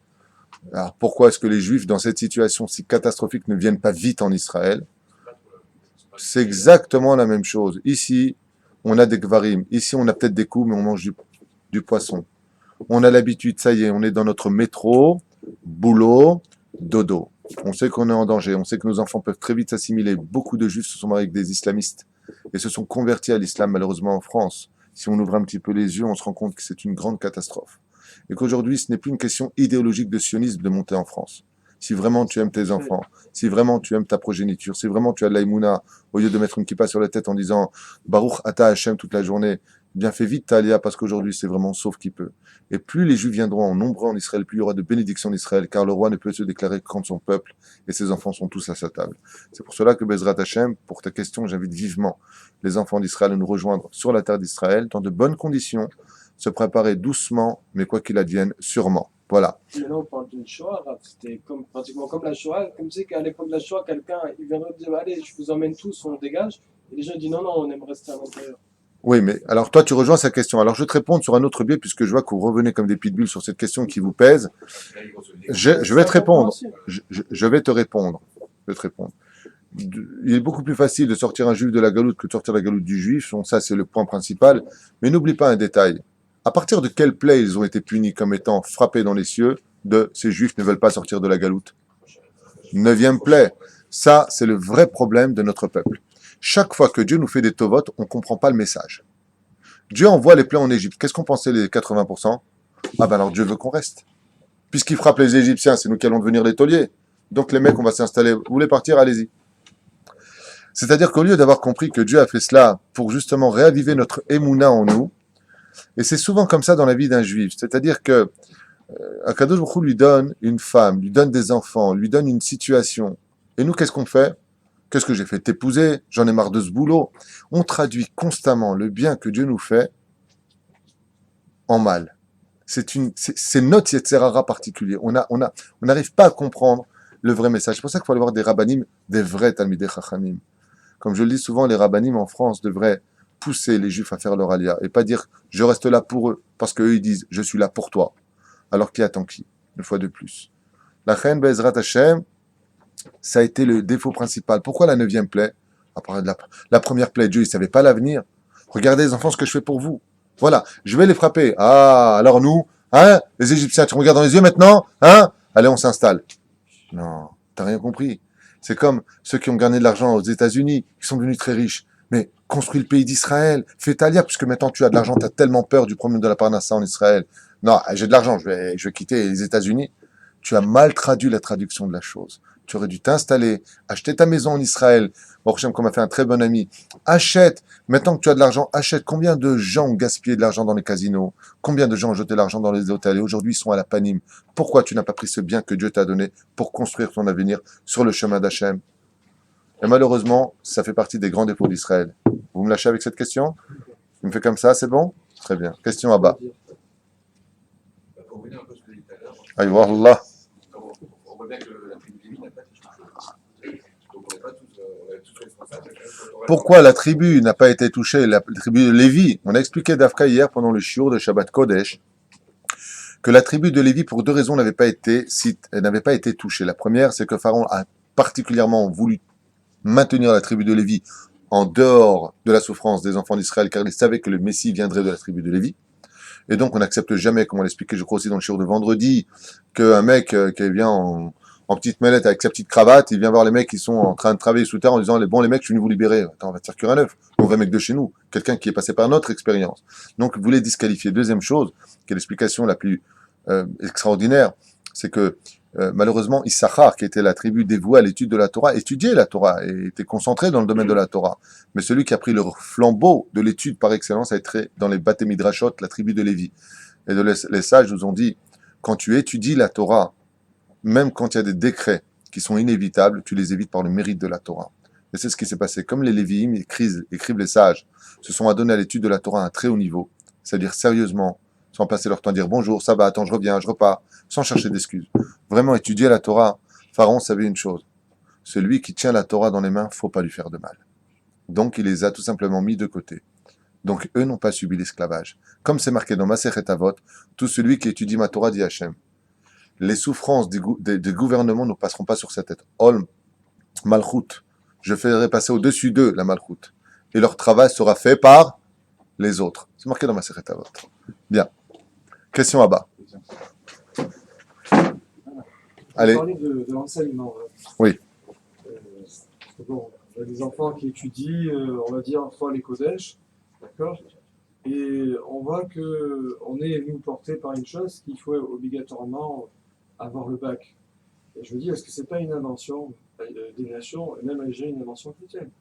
Alors pourquoi est-ce que les juifs, dans cette situation si catastrophique, ne viennent pas vite en Israël? C'est exactement la même chose. Ici, on a des kvarim. Ici, on a peut-être des coups, mais on mange du poisson. On a l'habitude, ça y est, on est dans notre métro, boulot, dodo. On sait qu'on est en danger. On sait que nos enfants peuvent très vite s'assimiler. Beaucoup de juifs se sont mariés avec des islamistes et se sont convertis à l'islam, malheureusement, en France. Si on ouvre un petit peu les yeux, on se rend compte que c'est une grande catastrophe. Et qu'aujourd'hui, ce n'est plus une question idéologique de sionisme de monter en France. Si vraiment tu aimes tes enfants, si vraiment tu aimes ta progéniture, si vraiment tu as de l'aïmouna, au lieu de mettre une kippa sur la tête en disant Baruch Ata Hashem toute la journée, bien fais vite ta alia parce qu'aujourd'hui c'est vraiment sauf qui peut. Et plus les Juifs viendront en nombre en Israël, plus il y aura de bénédictions en Israël, car le roi ne peut se déclarer que quand son peuple et ses enfants sont tous à sa table. C'est pour cela que Bezrat Hashem, pour ta question, j'invite vivement les enfants d'Israël à nous rejoindre sur la terre d'Israël, dans de bonnes conditions, se préparer doucement, mais quoi qu'il advienne, sûrement. Voilà.
Maintenant, on parle d'une Shoah, Rav. C'était pratiquement comme la Shoah. Comme c'est qu'à l'époque de la Shoah, quelqu'un il viendrait dire allez, je vous emmène tous, on dégage. Et les gens disent non, non, on aime rester à l'intérieur.
Oui, mais alors toi, tu rejoins sa question. Alors je vais te répondre sur un autre biais, puisque je vois que vous revenez comme des pitbulls sur cette question qui vous pèse. Je vais te répondre. Je vais te répondre. Je vais te répondre. Il est beaucoup plus facile de sortir un juif de la galoute que de sortir la galoute du juif. Donc ça, c'est le point principal. Mais n'oublie pas un détail. À partir de quel plaie ils ont été punis comme étant frappés dans les cieux de ces juifs ne veulent pas sortir de la galoute? Neuvième plaie. Ça, c'est le vrai problème de notre peuple. Chaque fois que Dieu nous fait des tovotes, on ne comprend pas le message. Dieu envoie les plaies en Égypte. Qu'est-ce qu'on pensait les 80%? Ah ben alors Dieu veut qu'on reste. Puisqu'il frappe les Égyptiens, c'est nous qui allons devenir les tauliers. Donc les mecs, on va s'installer. Vous voulez partir? Allez-y. C'est-à-dire qu'au lieu d'avoir compris que Dieu a fait cela pour justement réaviver notre émouna en nous, et c'est souvent comme ça dans la vie d'un juif, c'est-à-dire que Akadosh Baruch Hu lui donne une femme, lui donne des enfants, lui donne une situation. Et nous, qu'est-ce qu'on fait? Qu'est-ce que j'ai fait? T'épouser? J'en ai marre de ce boulot. On traduit constamment le bien que Dieu nous fait en mal. C'est notre Yetzerara particulier. On n'arrive pas à comprendre le vrai message. C'est pour ça qu'il faut aller voir des rabbanim, des vrais Talmidei Chachamim. Comme je le dis souvent, les rabbanim en France devraient pousser les juifs à faire leur alia et pas dire je reste là pour eux parce qu'eux ils disent je suis là pour toi. Alors qui attend qui? Une fois de plus. La Chen Bezrat Hashem, ça a été le défaut principal. Pourquoi la 9e plaie? À part de la première plaie, Dieu, il ne savait pas l'avenir. Regardez les enfants ce que je fais pour vous. Voilà, je vais les frapper. Ah, alors nous, hein, les Égyptiens, tu me regardes dans les yeux maintenant? Hein? Allez, on s'installe. Non, t'as rien compris. C'est comme ceux qui ont gagné de l'argent aux États-Unis, qui sont devenus très riches. Mais construis le pays d'Israël, fais ta lia, puisque maintenant tu as de l'argent, tu as tellement peur du problème de la Parnassa en Israël. Non, j'ai de l'argent, je vais quitter les États-Unis. Tu as mal traduit la traduction de la chose. Tu aurais dû t'installer, acheter ta maison en Israël. Borchem, comme a fait un très bon ami, achète. Maintenant que tu as de l'argent, achète. Combien de gens ont gaspillé de l'argent dans les casinos? Combien de gens ont jeté l'argent dans les hôtels et aujourd'hui ils sont à la panime? Pourquoi tu n'as pas pris ce bien que Dieu t'a donné pour construire ton avenir sur le chemin d'Hachem? Et malheureusement, ça fait partie des grands défauts d'Israël. Vous me lâchez avec cette question? Tu me fais comme ça, c'est bon? Très bien. Question à bas.
Pour revenir un peu à ce que vous avez dit tout à l'heure,
Aïe, wallah.
on voit bien que la tribu Lévi n'a pas été touchée. Donc on n'est pas tous responsables, c'est quand même quand on
Pourquoi la tribu n'a pas été touchée, la tribu de Lévi? On a expliqué d'Afka hier pendant le shiur de Shabbat Kodesh que la tribu de Lévi, pour deux raisons, n'avait pas été touchée. La première, c'est que Pharaon a particulièrement voulu maintenir la tribu de Lévi en dehors de la souffrance des enfants d'Israël, car il savait que le Messie viendrait de la tribu de Lévi. Et donc, on n'accepte jamais, comme on l'expliquait, je crois aussi dans le shiur de vendredi, qu'un mec qui vient en petite mallette avec sa petite cravate, il vient voir les mecs qui sont en train de travailler sous terre en disant, les mecs, je suis venu vous libérer. Attends, on va te faire cuire un œuf. On va mec de chez nous. Quelqu'un qui est passé par notre expérience. Donc, vous les disqualifier. Deuxième chose, qui est l'explication la plus extraordinaire, c'est que malheureusement, Issachar, qui était la tribu dévouée à l'étude de la Torah, étudiait la Torah et était concentré dans le domaine de la Torah. Mais celui qui a pris le flambeau de l'étude par excellence a été dans les Bate Midrashot, la tribu de Lévi. Et les sages nous ont dit, quand tu étudies la Torah, même quand il y a des décrets qui sont inévitables, tu les évites par le mérite de la Torah. Et c'est ce qui s'est passé. Comme les Lévi'im, écrivent les sages, se sont adonnés à l'étude de la Torah à un très haut niveau, c'est-à-dire sérieusement, sans passer leur temps à dire bonjour, ça va, attends, je reviens, je repars, sans chercher d'excuses. Vraiment étudier la Torah, Pharaon savait une chose. Celui qui tient la Torah dans les mains, faut pas lui faire de mal. Donc il les a tout simplement mis de côté. Donc eux n'ont pas subi l'esclavage. Comme c'est marqué dans Masechet Avot, tout celui qui étudie ma Torah dit Hachem. Les souffrances des gouvernements ne passeront pas sur sa tête. Ol Malchut, je ferai passer au-dessus d'eux la Malchut. Et leur travail sera fait par les autres. C'est marqué dans Masechet Avot. Bien. Question à bas. Allez.
On parlait de l'enseignement.
Oui.
Bon, on a des enfants qui étudient, on va dire, fois les Kodesh, d'accord? Et on voit qu'on est, nous, porté par une chose qu'il faut obligatoirement avoir le bac. Et je me dis, est-ce que c'est pas une invention des nations, et même déjà une invention chrétienne?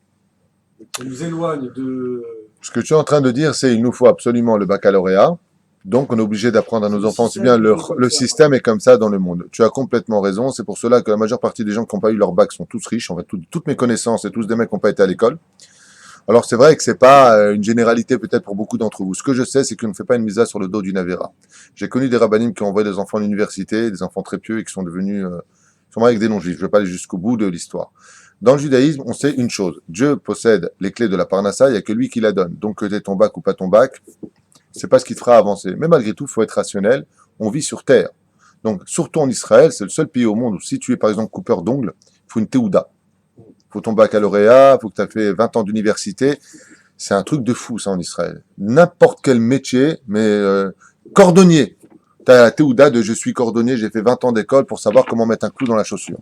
Ça nous éloigne de...
Ce que tu es en train de dire, c'est qu'il nous faut absolument le baccalauréat. Donc, on est obligé d'apprendre à nos enfants. C'est bien, le système est comme ça dans le monde. Tu as complètement raison. C'est pour cela que la majeure partie des gens qui n'ont pas eu leur bac sont tous riches. En fait, toutes mes connaissances, c'est tous des mecs qui n'ont pas été à l'école. Alors, c'est vrai que c'est pas une généralité peut-être pour beaucoup d'entre vous. Ce que je sais, c'est qu'on ne fait pas une misa sur le dos d'une avéra. J'ai connu des rabbinim qui ont envoyé des enfants à l'université, des enfants très pieux et qui sont devenus, sont mariés avec des non-juifs. Je ne vais pas aller jusqu'au bout de l'histoire. Dans le judaïsme, on sait une chose. Dieu possède les clés de la parnassa, il n'y a que lui qui la donne. Donc, que tu aies ton bac ou pas ton bac, c'est pas ce qui te fera avancer. Mais malgré tout, il faut être rationnel. On vit sur terre. Donc, surtout en Israël, c'est le seul pays au monde où si tu es par exemple coupeur d'ongles, il faut une théouda. Il faut ton baccalauréat, il faut que tu aies fait 20 ans d'université. C'est un truc de fou, ça, en Israël. N'importe quel métier, mais cordonnier. Tu as la théouda de je suis cordonnier, j'ai fait 20 ans d'école pour savoir comment mettre un clou dans la chaussure.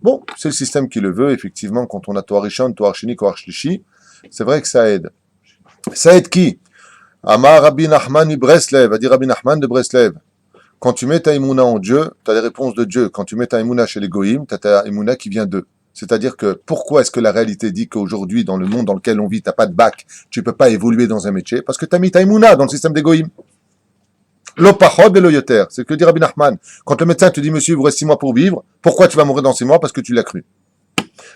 Bon, c'est le système qui le veut. Effectivement, quand on a Toar Rishon, Toar Sheni, Toar Shlishi, c'est vrai que ça aide. Ça aide qui? Amar Rabbi Nachman de Breslev, a dit Rabbi Nachman de Breslev. Quand tu mets ta imuna en Dieu, tu as les réponses de Dieu. Quand tu mets ta imuna chez les goïms, tu as ta imuna qui vient d'eux. C'est-à-dire que pourquoi est-ce que la réalité dit qu'aujourd'hui, dans le monde dans lequel on vit, tu n'as pas de bac, tu ne peux pas évoluer dans un métier? Parce que tu as mis ta imuna dans le système des goïms. Lo pachod et lo yoter. C'est ce que dit Rabbi Nachman. Quand le médecin te dit, monsieur, il vous reste 6 mois pour vivre, pourquoi tu vas mourir dans 6 mois? Parce que tu l'as cru.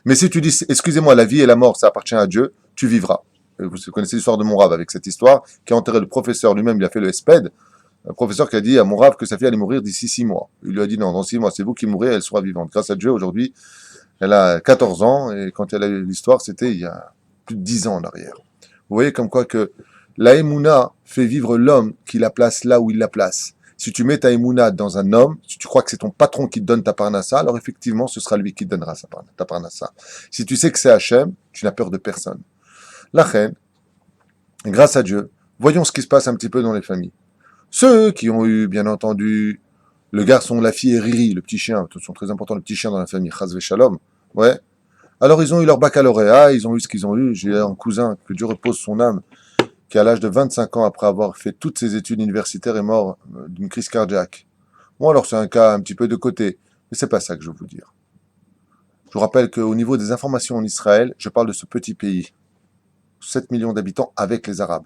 Mais si tu dis, excusez-moi, la vie et la mort, ça appartient à Dieu, tu vivras. Vous connaissez l'histoire de mon rave avec cette histoire, qui a enterré le professeur lui-même, il a fait le SPED, un professeur qui a dit à mon rave que sa fille allait mourir d'ici 6 mois. Il lui a dit non, dans 6 mois, c'est vous qui mourrez, elle sera vivante. Grâce à Dieu, aujourd'hui, elle a 14 ans, et quand elle a eu l'histoire, c'était il y a plus de 10 ans en arrière. Vous voyez comme quoi que la Emouna fait vivre l'homme qui la place là où il la place. Si tu mets ta Emouna dans un homme, si tu crois que c'est ton patron qui te donne ta parnassa, alors effectivement, ce sera lui qui te donnera ta parnassa. Si tu sais que c'est Hachem, tu n'as peur de personne. La reine, grâce à Dieu, voyons ce qui se passe un petit peu dans les familles. Ceux qui ont eu, bien entendu, le garçon, la fille et Riri, le petit chien, ce sont très importants, le petit chien dans la famille, Chazve Shalom, ouais. Alors ils ont eu leur baccalauréat, ils ont eu ce qu'ils ont eu. J'ai un cousin, que Dieu repose son âme, qui à l'âge de 25 ans, après avoir fait toutes ses études universitaires, est mort d'une crise cardiaque. Bon, alors c'est un cas un petit peu de côté, mais c'est pas ça que je veux vous dire. Je vous rappelle qu'au niveau des informations en Israël, je parle de ce petit pays. 7 millions d'habitants avec les Arabes.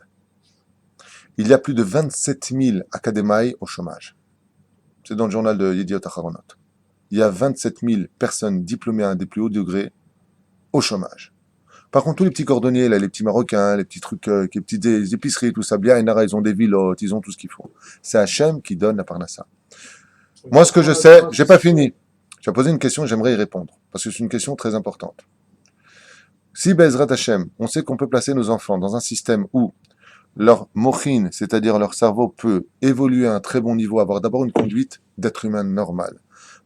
Il y a plus de 27 000 académaïs au chômage. C'est dans le journal de Yediot Aharonot. Il y a 27 000 personnes diplômées à un des plus hauts degrés au chômage. Par contre, tous les petits cordonniers, là, les petits Marocains, les petits trucs, les petites épiceries, tout ça, bien, ils ont des villottes, ils ont tout ce qu'il faut. C'est Hachem qui donne la parnassa. Moi, ce que je sais, j'ai pas fini. Tu as posé une question, j'aimerais y répondre, parce que c'est une question très importante. Si Bezrat Hashem, on sait qu'on peut placer nos enfants dans un système où leur mochin, c'est-à-dire leur cerveau, peut évoluer à un très bon niveau, avoir d'abord une conduite d'être humain normal,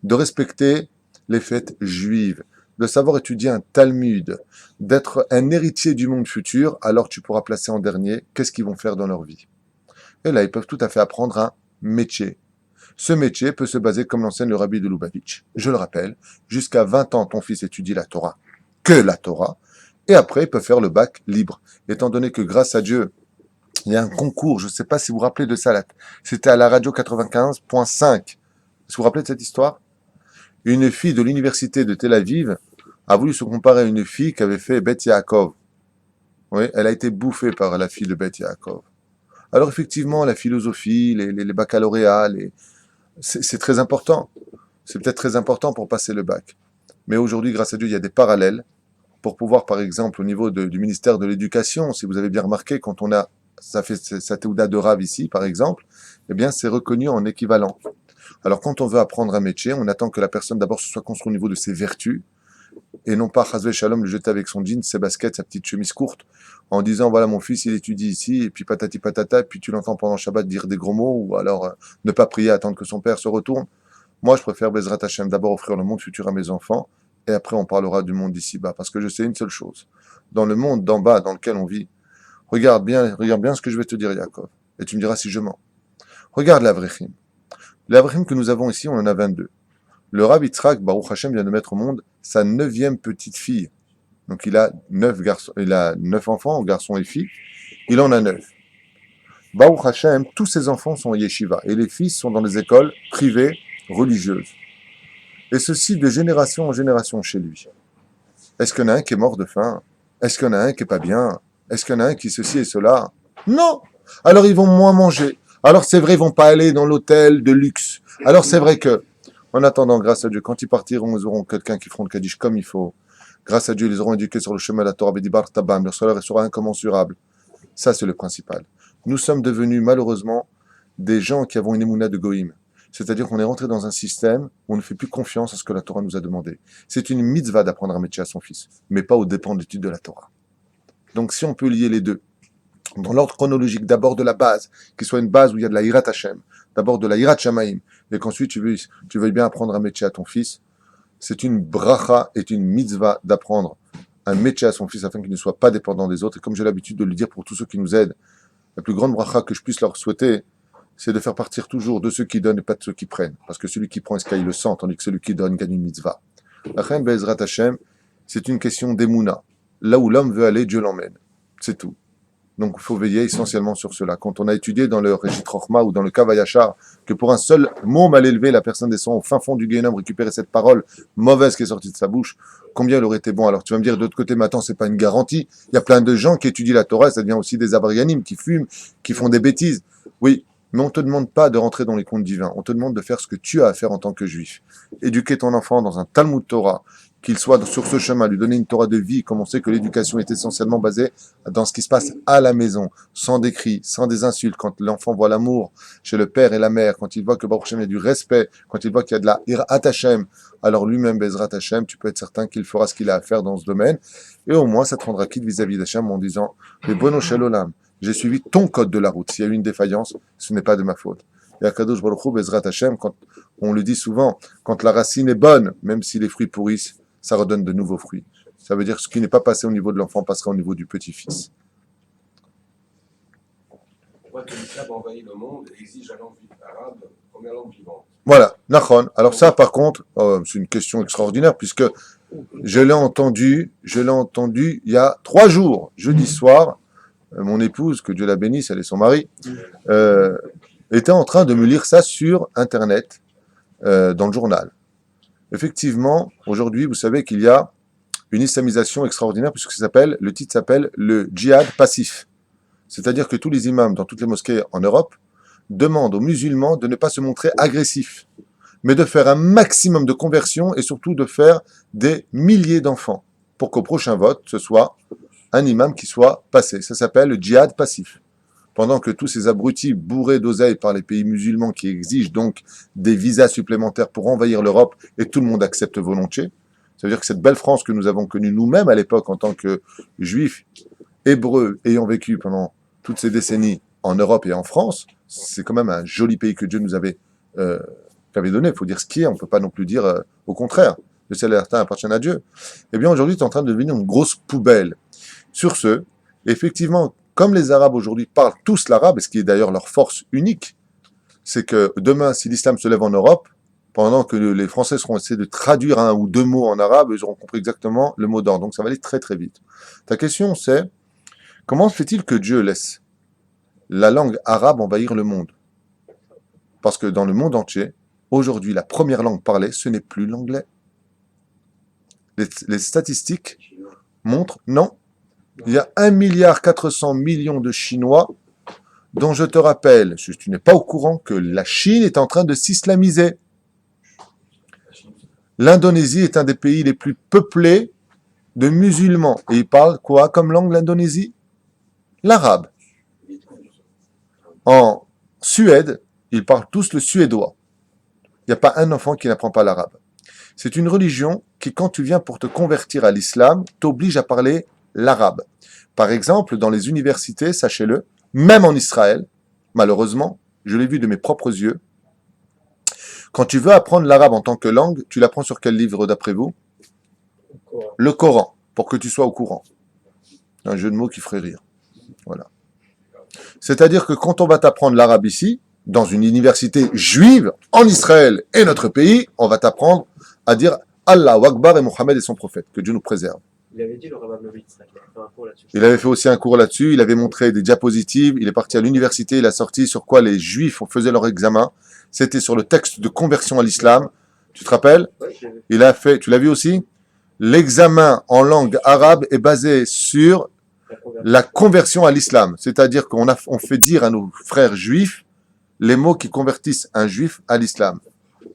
de respecter les fêtes juives, de savoir étudier un Talmud, d'être un héritier du monde futur, alors tu pourras placer en dernier qu'est-ce qu'ils vont faire dans leur vie. Et là, ils peuvent tout à fait apprendre un métier. Ce métier peut se baser, comme l'enseigne le rabbi de Lubavitch. Je le rappelle, jusqu'à 20 ans, ton fils étudie la Torah, que la Torah, et après, il peut faire le bac libre. Étant donné que grâce à Dieu, il y a un concours, je ne sais pas si vous vous rappelez de ça, c'était à la radio 95.5. Est-ce que vous vous rappelez de cette histoire? Une fille de l'université de Tel Aviv a voulu se comparer à une fille qui avait fait Beth Yaakov. Oui, elle a été bouffée par la fille de Beth Yaakov. Alors effectivement, la philosophie, les baccalauréats, c'est très important. C'est peut-être très important pour passer le bac. Mais aujourd'hui, grâce à Dieu, il y a des parallèles pour pouvoir, par exemple, au niveau du ministère de l'Éducation, si vous avez bien remarqué, quand on a ça fait sa théouda de Rav ici, par exemple, eh bien, c'est reconnu en équivalent. Alors, quand on veut apprendre un métier, on attend que la personne d'abord se soit construite au niveau de ses vertus, et non pas, chasvé shalom, le jeter avec son jean, ses baskets, sa petite chemise courte, en disant, voilà, mon fils, il étudie ici, et puis patati patata, et puis tu l'entends pendant Shabbat dire des gros mots, ou alors ne pas prier, attendre que son père se retourne. Moi, je préfère Bezrat Hashem, d'abord offrir le monde futur à mes enfants, et après, on parlera du monde d'ici-bas, parce que je sais une seule chose. Dans le monde d'en bas, dans lequel on vit, regarde bien ce que je vais te dire, Yaakov. Et tu me diras si je mens. Regarde l'Avrechim. L'Avrechim que nous avons ici, on en a 22. Le Rav Yitzhak, Baruch Hashem, vient de mettre au monde sa 9e petite fille. Donc il a 9 garçons, il a 9 enfants, garçons et filles. Il en a 9. Baruch Hashem, tous ses enfants sont en yeshiva. Et les fils sont dans les écoles privées religieuses. Et ceci de génération en génération chez lui. Est-ce qu'il y en a un qui est mort de faim? Est-ce qu'il y en a un qui est pas bien? Est-ce qu'il y en a un qui ceci et cela? Non. Alors ils vont moins manger. Alors c'est vrai, ils vont pas aller dans l'hôtel de luxe. Alors c'est vrai que, en attendant, grâce à Dieu, quand ils partiront, ils auront quelqu'un qui feront le Kaddish comme il faut. Grâce à Dieu, ils les auront éduqués sur le chemin de la Torah, Bedibar Tabam, leur salaire sera incommensurable. Ça, c'est le principal. Nous sommes devenus, malheureusement, des gens qui avons une émouna de Goïm. C'est-à-dire qu'on est rentré dans un système où on ne fait plus confiance à ce que la Torah nous a demandé. C'est une mitzvah d'apprendre un métier à son fils, mais pas aux dépens de l'étude de la Torah. Donc si on peut lier les deux, dans l'ordre chronologique, d'abord de la base, qui soit une base où il y a de la Hirat Hashem, d'abord de la Hirat Shamaim, et qu'ensuite tu veuilles bien apprendre un métier à ton fils, c'est une bracha et une mitzvah d'apprendre un métier à son fils afin qu'il ne soit pas dépendant des autres. Et comme j'ai l'habitude de le dire pour tous ceux qui nous aident, la plus grande bracha que je puisse leur souhaiter, c'est de faire partir toujours de ceux qui donnent et pas de ceux qui prennent. Parce que celui qui prend, est-ce qu'il le sent, tandis que celui qui donne gagne une mitzvah. La Chen Be'ezrat Hashem, c'est une question d'émouna. Là où l'homme veut aller, Dieu l'emmène. C'est tout. Donc il faut veiller essentiellement sur cela. Quand on a étudié dans le Reshit Chochma ou dans le Kavayachar, que pour un seul mot mal élevé, la personne descend au fin fond du Guénom récupérer cette parole mauvaise qui est sortie de sa bouche, combien elle aurait été bon. Alors tu vas me dire de l'autre côté, mais attends, c'est pas une garantie. Il y a plein de gens qui étudient la Torah, ça devient aussi des abrianim, qui fument, qui font des bêtises. Oui, mais on ne te demande pas de rentrer dans les contes divins. On te demande de faire ce que tu as à faire en tant que juif. Éduquer ton enfant dans un Talmud Torah, qu'il soit sur ce chemin, lui donner une Torah de vie, comme on sait que l'éducation est essentiellement basée dans ce qui se passe à la maison, sans des cris, sans des insultes, quand l'enfant voit l'amour chez le père et la mère, quand il voit que Baruch Hashem, il y a du respect, quand il voit qu'il y a de la Hirat Hashem, alors lui-même, Bezrat Hashem, tu peux être certain qu'il fera ce qu'il a à faire dans ce domaine, et au moins ça te rendra quitte vis-à-vis d'Hashem en disant, mais Bono Shelolam, j'ai suivi ton code de la route, s'il y a eu une défaillance, ce n'est pas de ma faute. Et à Kadosh Baruch Hu, Bezrat Hashem, quand on le dit souvent, quand la racine est bonne, même si les fruits pourrissent, ça redonne de nouveaux fruits. Ça veut dire que ce qui n'est pas passé au niveau de l'enfant passera au niveau du petit-fils.
On voit que l'islam envahit le monde et exige la langue arabe comme la langue vivante.
Voilà, Nachon. Alors ça, par contre, c'est une question extraordinaire, puisque je l'ai entendu il y a 3 jours, jeudi soir, mon épouse, que Dieu la bénisse, elle est son mari, était en train de me lire ça sur Internet, dans le journal. Effectivement, aujourd'hui, vous savez qu'il y a une islamisation extraordinaire, puisque le titre s'appelle le djihad passif. C'est-à-dire que tous les imams dans toutes les mosquées en Europe demandent aux musulmans de ne pas se montrer agressifs, mais de faire un maximum de conversions et surtout de faire des milliers d'enfants, pour qu'au prochain vote, ce soit un imam qui soit passé. Ça s'appelle le djihad passif. Pendant que tous ces abrutis bourrés d'oseille par les pays musulmans qui exigent donc des visas supplémentaires pour envahir l'Europe, et tout le monde accepte volontiers, Ça veut dire que cette belle France que nous avons connue nous-mêmes à l'époque en tant que juifs, hébreux, ayant vécu pendant toutes ces décennies en Europe et en France, c'est quand même un joli pays que Dieu nous avait donné. Il faut dire ce qui est, on ne peut pas non plus dire au contraire. Le ciel et la terre appartiennent à Dieu. Eh bien, aujourd'hui, c'est en train de devenir une grosse poubelle. Sur ce, effectivement, comme les Arabes aujourd'hui parlent tous l'arabe, et ce qui est d'ailleurs leur force unique, c'est que demain, si l'islam se lève en Europe, pendant que les Français seront essayés de traduire un ou deux mots en arabe, ils auront compris exactement le mot d'ordre. Donc ça va aller très très vite. Ta question c'est, comment se fait-il que Dieu laisse la langue arabe envahir le monde? Parce que dans le monde entier, aujourd'hui, la première langue parlée, ce n'est plus l'anglais. Les statistiques montrent, non, il y a 1,4 milliard de Chinois, dont je te rappelle, si tu n'es pas au courant, que la Chine est en train de s'islamiser. L'Indonésie est un des pays les plus peuplés de musulmans. Et ils parlent quoi comme langue, l'Indonésie? L'arabe. En Suède, ils parlent tous le suédois. Il n'y a pas un enfant qui n'apprend pas l'arabe. C'est une religion qui, quand tu viens pour te convertir à l'islam, t'oblige à parler l'arabe. Par exemple, dans les universités, sachez-le, même en Israël, malheureusement, je l'ai vu de mes propres yeux, quand tu veux apprendre l'arabe en tant que langue, tu l'apprends sur quel livre d'après vous? Le Coran, pour que tu sois au courant. Un jeu de mots qui ferait rire. Voilà. C'est-à-dire que quand on va t'apprendre l'arabe ici, dans une université juive, en Israël et notre pays, on va t'apprendre à dire Allahu Akbar et Mohammed est son prophète, que Dieu nous préserve.
Il avait dit le Rav Novitz, il a fait un cours là-dessus.
Il avait fait aussi un cours là-dessus, il avait montré des diapositives, il est parti à l'université, il a sorti sur quoi les juifs faisaient leur examen. C'était sur le texte de conversion à l'islam. Tu te rappelles?
Oui, je l'ai vu.
Il a fait, tu l'as vu aussi? L'examen en langue arabe est basé sur la conversion à l'islam. C'est-à-dire on fait dire à nos frères juifs les mots qui convertissent un juif à l'islam.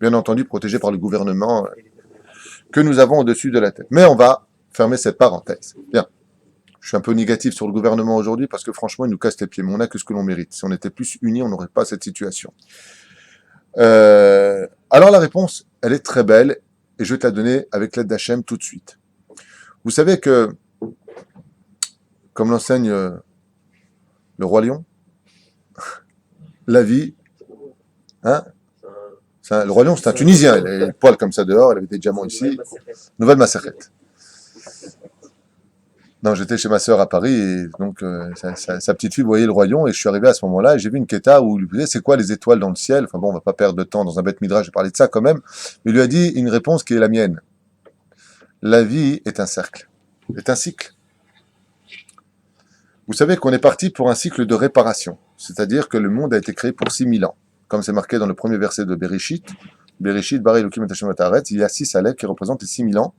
Bien entendu, protégé par le gouvernement que nous avons au-dessus de la tête. Mais on va fermer cette parenthèse. Bien. Je suis un peu négatif sur le gouvernement aujourd'hui parce que franchement, il nous casse les pieds. Mais on n'a que ce que l'on mérite. Si on était plus unis, on n'aurait pas cette situation. Alors la réponse, elle est très belle et je vais te la donner avec l'aide d'Hachem tout de suite. Vous savez que, comme l'enseigne le roi Lion, la vie, hein, le roi Lion, c'est un Tunisien, il avait les poils comme ça dehors, il avait des diamants ici, nouvelle Maseret. Non, j'étais chez ma sœur à Paris, et donc sa petite fille voyait le roi Lion, et je suis arrivé à ce moment-là, et j'ai vu une quêta où il lui disait, c'est quoi les étoiles dans le ciel? Enfin bon, on va pas perdre de temps dans un bête midrash, je vais parler de ça quand même, mais il lui a dit une réponse qui est la mienne. La vie est un cercle, est un cycle. Vous savez qu'on est parti pour un cycle de réparation, c'est-à-dire que le monde a été créé pour 6000 ans. Comme c'est marqué dans le premier verset de Bereshit, Bara Elokim et Hashem Haaretz, il y a 6 aleph qui représentent les 6000 ans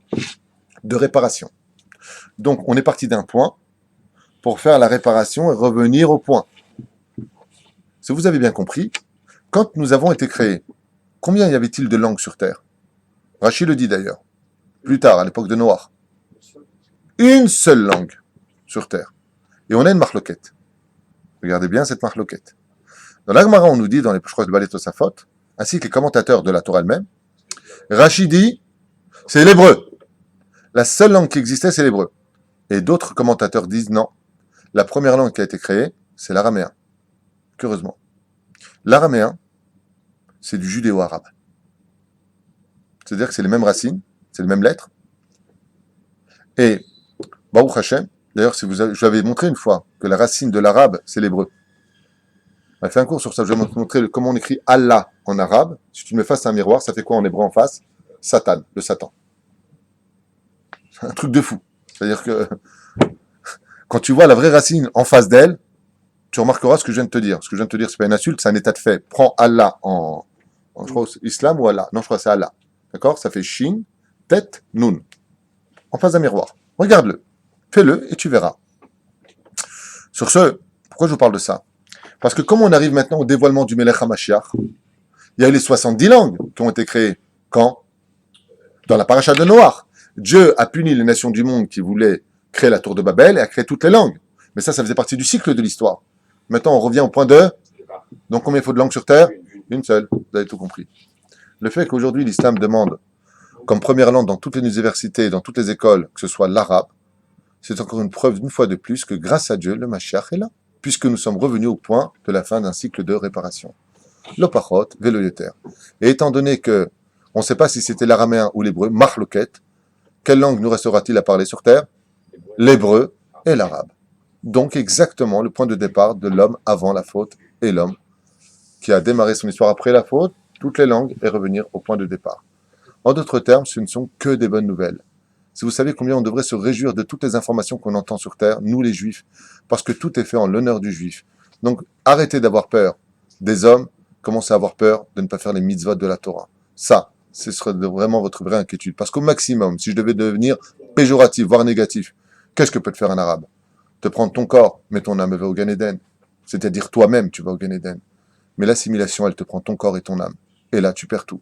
de réparation. Donc, on est parti d'un point pour faire la réparation et revenir au point. Si vous avez bien compris, quand nous avons été créés, combien y avait-il de langues sur Terre? Rachid le dit d'ailleurs, plus tard, à l'époque de Noach. Une seule langue sur Terre. Et on a une marloquette. Regardez bien cette marloquette. Dans l'Agmara, on nous dit, dans les, je crois, le Balei Tosafot, ainsi que les commentateurs de la Torah elle-même, Rachid dit, c'est l'hébreu. La seule langue qui existait, c'est l'hébreu. Et d'autres commentateurs disent, non, la première langue qui a été créée, c'est l'araméen. Curieusement. L'araméen, c'est du judéo-arabe. C'est-à-dire que c'est les mêmes racines, c'est les mêmes lettres. Et, Baruch Hashem, d'ailleurs, je vous avais montré une fois que la racine de l'arabe, c'est l'hébreu. On a fait un cours sur ça, je vais vous montrer comment on écrit Allah en arabe. Si tu me fasses un miroir, ça fait quoi en hébreu en face? Satan, le Satan. C'est un truc de fou. C'est-à-dire que quand tu vois la vraie racine en face d'elle, tu remarqueras ce que je viens de te dire. Ce que je viens de te dire, c'est pas une insulte, c'est un état de fait. Prends Allah je crois, islam ou Allah. Non, je crois que c'est Allah. D'accord? Ça fait Shin, Tet, Nun. En face d'un miroir. Regarde-le. Fais-le et tu verras. Sur ce, pourquoi je vous parle de ça? Parce que comme on arrive maintenant au dévoilement du Melech HaMashiach, il y a eu les 70 langues qui ont été créées. Quand? Dans la paracha de Noach. Dieu a puni les nations du monde qui voulaient créer la tour de Babel et a créé toutes les langues. Mais ça faisait partie du cycle de l'histoire. Maintenant, on revient au point 2. Donc, combien il faut de langues sur Terre? Une seule. Vous avez tout compris. Le fait qu'aujourd'hui, l'islam demande comme première langue dans toutes les universités, dans toutes les écoles, que ce soit l'arabe, c'est encore une preuve une fois de plus que grâce à Dieu, le Mashiach est là, puisque nous sommes revenus au point de la fin d'un cycle de réparation. L'opachot, veloyoter. Et étant donné que on ne sait pas si c'était l'araméen ou l'hébreu, mahloket, quelle langue nous restera-t-il à parler sur terre? L'hébreu et l'arabe. Donc exactement le point de départ de l'homme avant la faute et l'homme qui a démarré son histoire après la faute, toutes les langues, et revenir au point de départ. En d'autres termes, ce ne sont que des bonnes nouvelles. Si vous savez combien on devrait se réjouir de toutes les informations qu'on entend sur terre, nous les juifs, parce que tout est fait en l'honneur du juif. Donc arrêtez d'avoir peur des hommes, commencez à avoir peur de ne pas faire les mitzvot de la Torah. Ça, ce serait vraiment votre vraie inquiétude. Parce qu'au maximum, si je devais devenir péjoratif, voire négatif, qu'est-ce que peut te faire un arabe? Te prendre ton corps, mais ton âme va au Gan Eden. C'est-à-dire toi-même, tu vas au Gan Eden. Mais l'assimilation, elle te prend ton corps et ton âme. Et là, tu perds tout.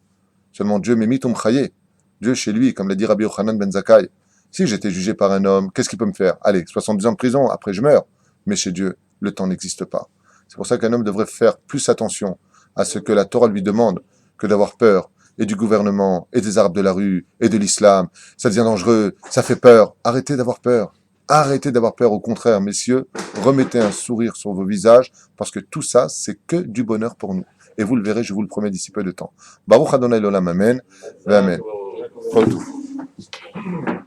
Seulement Dieu m'est mis ton chaye. Dieu chez lui, comme l'a dit Rabbi Yochanan ben Zakkai. Si j'étais jugé par un homme, qu'est-ce qu'il peut me faire? Allez, 70 ans de prison, après je meurs. Mais chez Dieu, le temps n'existe pas. C'est pour ça qu'un homme devrait faire plus attention à ce que la Torah lui demande que d'avoir peur et du gouvernement, et des arabes de la rue, et de l'islam. Ça devient dangereux, ça fait peur. Arrêtez d'avoir peur. Arrêtez d'avoir peur. Au contraire, messieurs, remettez un sourire sur vos visages, parce que tout ça, c'est que du bonheur pour nous. Et vous le verrez, je vous le promets d'ici peu de temps. Baruch Adonai l'olam, amen, ve amen. Kol tov.